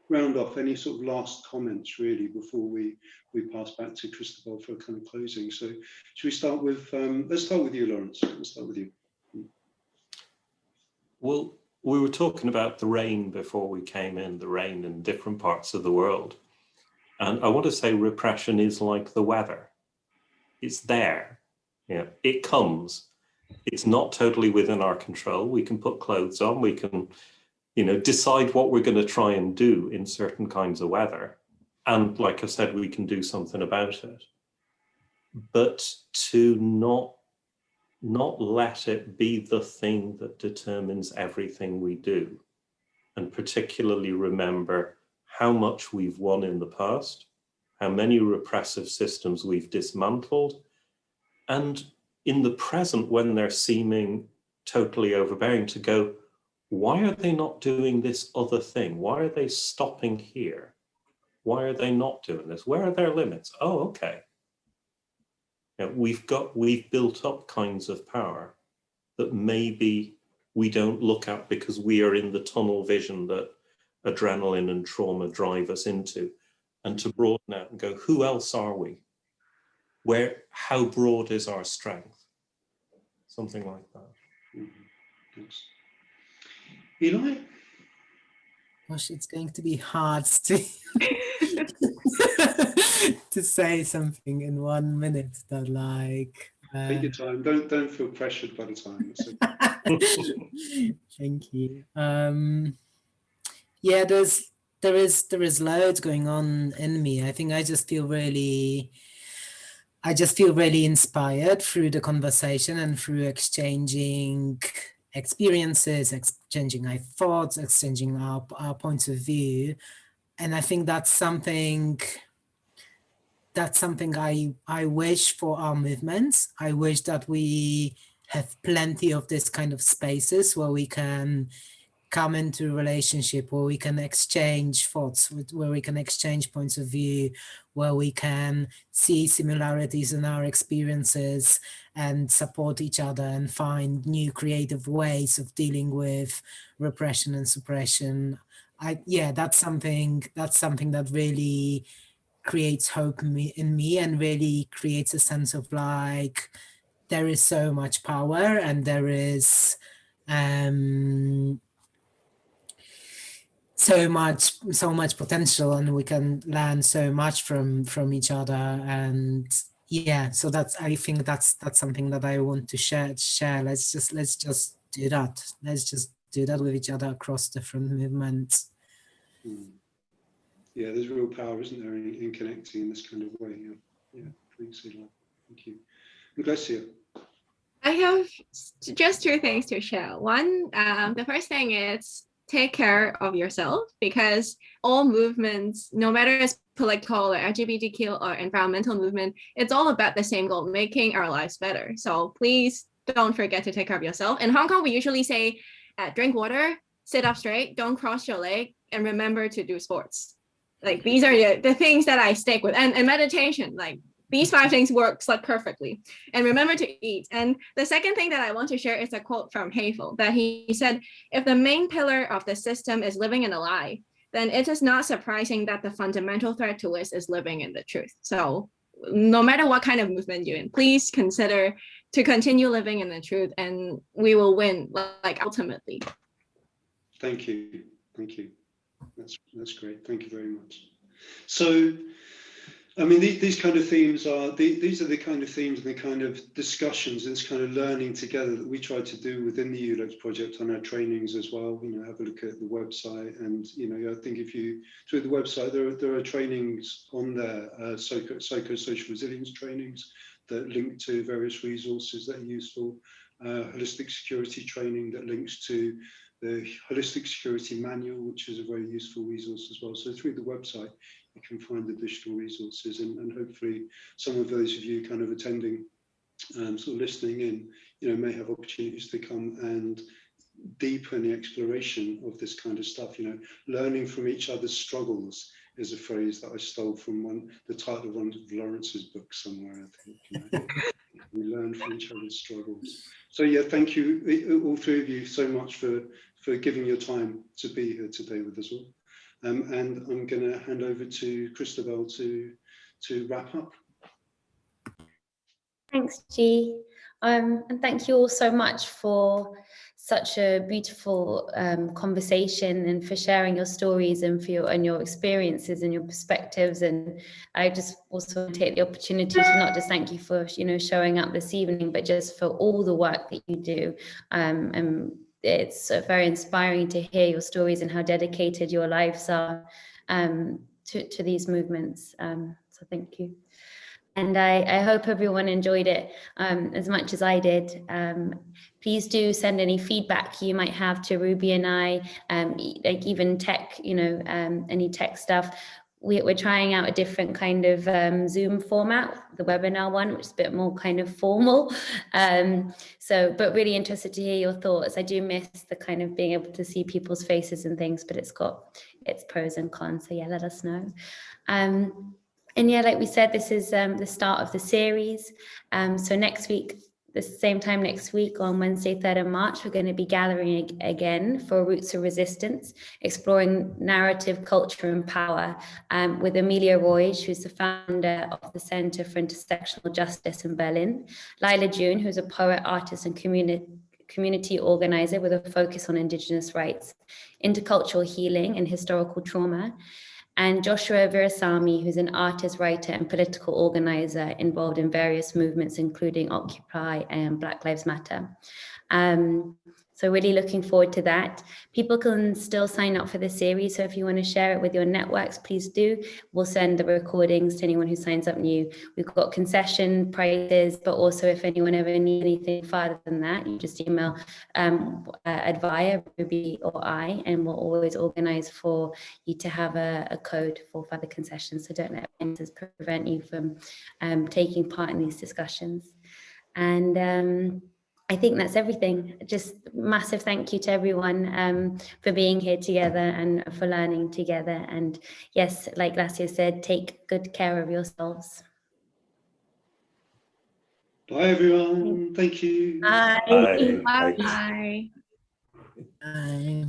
round off any sort of last comments really before we pass back to Cristobal for a kind of closing. So should we start with, let's start with you, Laurence. Let's start with you. Well, we were talking about the rain before we came in, the rain in different parts of the world. And I want to say repression is like the weather. It's there, it comes. It's not totally within our control. We can put clothes on, we can decide what we're going to try and do in certain kinds of weather. And like I said, we can do something about it. But to not let it be the thing that determines everything we do. And particularly remember how much we've won in the past, how many repressive systems we've dismantled, and in the present, when they're seeming totally overbearing, to go, why are they not doing this other thing? Why are they stopping here? Why are they not doing this? Where are their limits? Oh, okay. We've built up kinds of power that maybe we don't look at because we are in the tunnel vision that adrenaline and trauma drive us into, and to broaden out and go, who else are we? How broad is our strength? Something like that. Thanks. Ilaj? Gosh, it's going to be hard to to say something in 1 minute that like. Take your time. Don't feel pressured by the time. Thank you. Yeah, there is loads going on in me. I think I just feel really inspired through the conversation and through exchanging experiences, exchanging our thoughts, exchanging our points of view. And I think that's something I wish for our movements. I wish that we have plenty of this kind of spaces where we can come into a relationship, where we can exchange thoughts, where we can exchange points of view, where we can see similarities in our experiences and support each other and find new creative ways of dealing with repression and suppression. That's something that really creates hope in me and really creates a sense of like, there is so much power and there is so much potential, and we can learn so much from each other. And so I think that's something that I want to share. Let's just do that. Let's just do that with each other across different movements. Yeah, there's real power, isn't there, in connecting in this kind of way. Yeah, thanks, Ilaj. Thank you. And Glacier. I have just two things to share. One, the first thing is take care of yourself, because all movements, no matter it's political or LGBTQ or environmental movement, it's all about the same goal, making our lives better. So please don't forget to take care of yourself. In Hong Kong, we usually say, drink water, sit up straight, don't cross your leg, and remember to do sports. Like these are the things that I stick with. And meditation, like these 5 things works like perfectly. And remember to eat. And the second thing that I want to share is a quote from Hayful, that he said, if the main pillar of the system is living in a lie, then it is not surprising that the fundamental threat to it is living in the truth. So no matter what kind of movement you're in, please consider to continue living in the truth, and we will win, like ultimately. Thank you. Thank you. That's great. Thank you very much. So, I mean, these kind of themes are, these are the kind of themes and the kind of discussions and this kind of learning together that we try to do within the Ulex Project on our trainings as well. You know, have a look at the website, and, you know, I think if you, through the website, there are trainings on there, psychosocial resilience trainings that link to various resources that are useful, holistic security training that links to the Holistic Security Manual, which is a very useful resource as well. So through the website, you can find additional resources, and hopefully some of those of you kind of attending, sort of listening in, you know, may have opportunities to come and deepen the exploration of this kind of stuff. You know, learning from each other's struggles is a phrase that I stole from the title of one of Laurence's books somewhere, I think. You know, we learn from each other's struggles. So yeah, thank you, all 3 of you, so much for giving your time to be here today with us all. And I'm going to hand over to Christabel to wrap up. Thanks, G. And thank you all so much for such a beautiful conversation, and for sharing your stories and for your experiences and your perspectives. And I just also take the opportunity to not just thank you for, you know, showing up this evening, but just for all the work that you do. And it's very inspiring to hear your stories and how dedicated your lives are to these movements. So thank you. And I hope everyone enjoyed it as much as I did. Please do send any feedback you might have to Ruby and I, like even tech, you know, any tech stuff. We're trying out a different kind of Zoom format, the webinar one, which is a bit more kind of formal. But really interested to hear your thoughts. I do miss the kind of being able to see people's faces and things, but it's got its pros and cons. So yeah, let us know. And yeah, like we said, this is the start of the series. So next week, the same time next week on Wednesday, 3rd of March, we're going to be gathering again for Roots of Resistance, exploring narrative, culture and power with Amelia Roy, who's the founder of the Center for Intersectional Justice in Berlin, Lila June, who's a poet, artist and community organizer with a focus on Indigenous rights, intercultural healing and historical trauma, and Joshua Virasamy, who's an artist, writer, and political organizer involved in various movements, including Occupy and Black Lives Matter. So really looking forward to that. People can still sign up for the series, so if you want to share it with your networks, please do. We'll send the recordings to anyone who signs up new. We've got concession prices, but also if anyone ever needs anything further than that, you just email Advaya, Ruby or I, and we'll always organize for you to have a code for further concessions, so don't let offences prevent you from taking part in these discussions. And I think that's everything. Just massive thank you to everyone for being here together and for learning together. And yes, like Glacier said, take good care of yourselves. Bye, everyone. Thank you. Bye. Bye. Bye. Bye.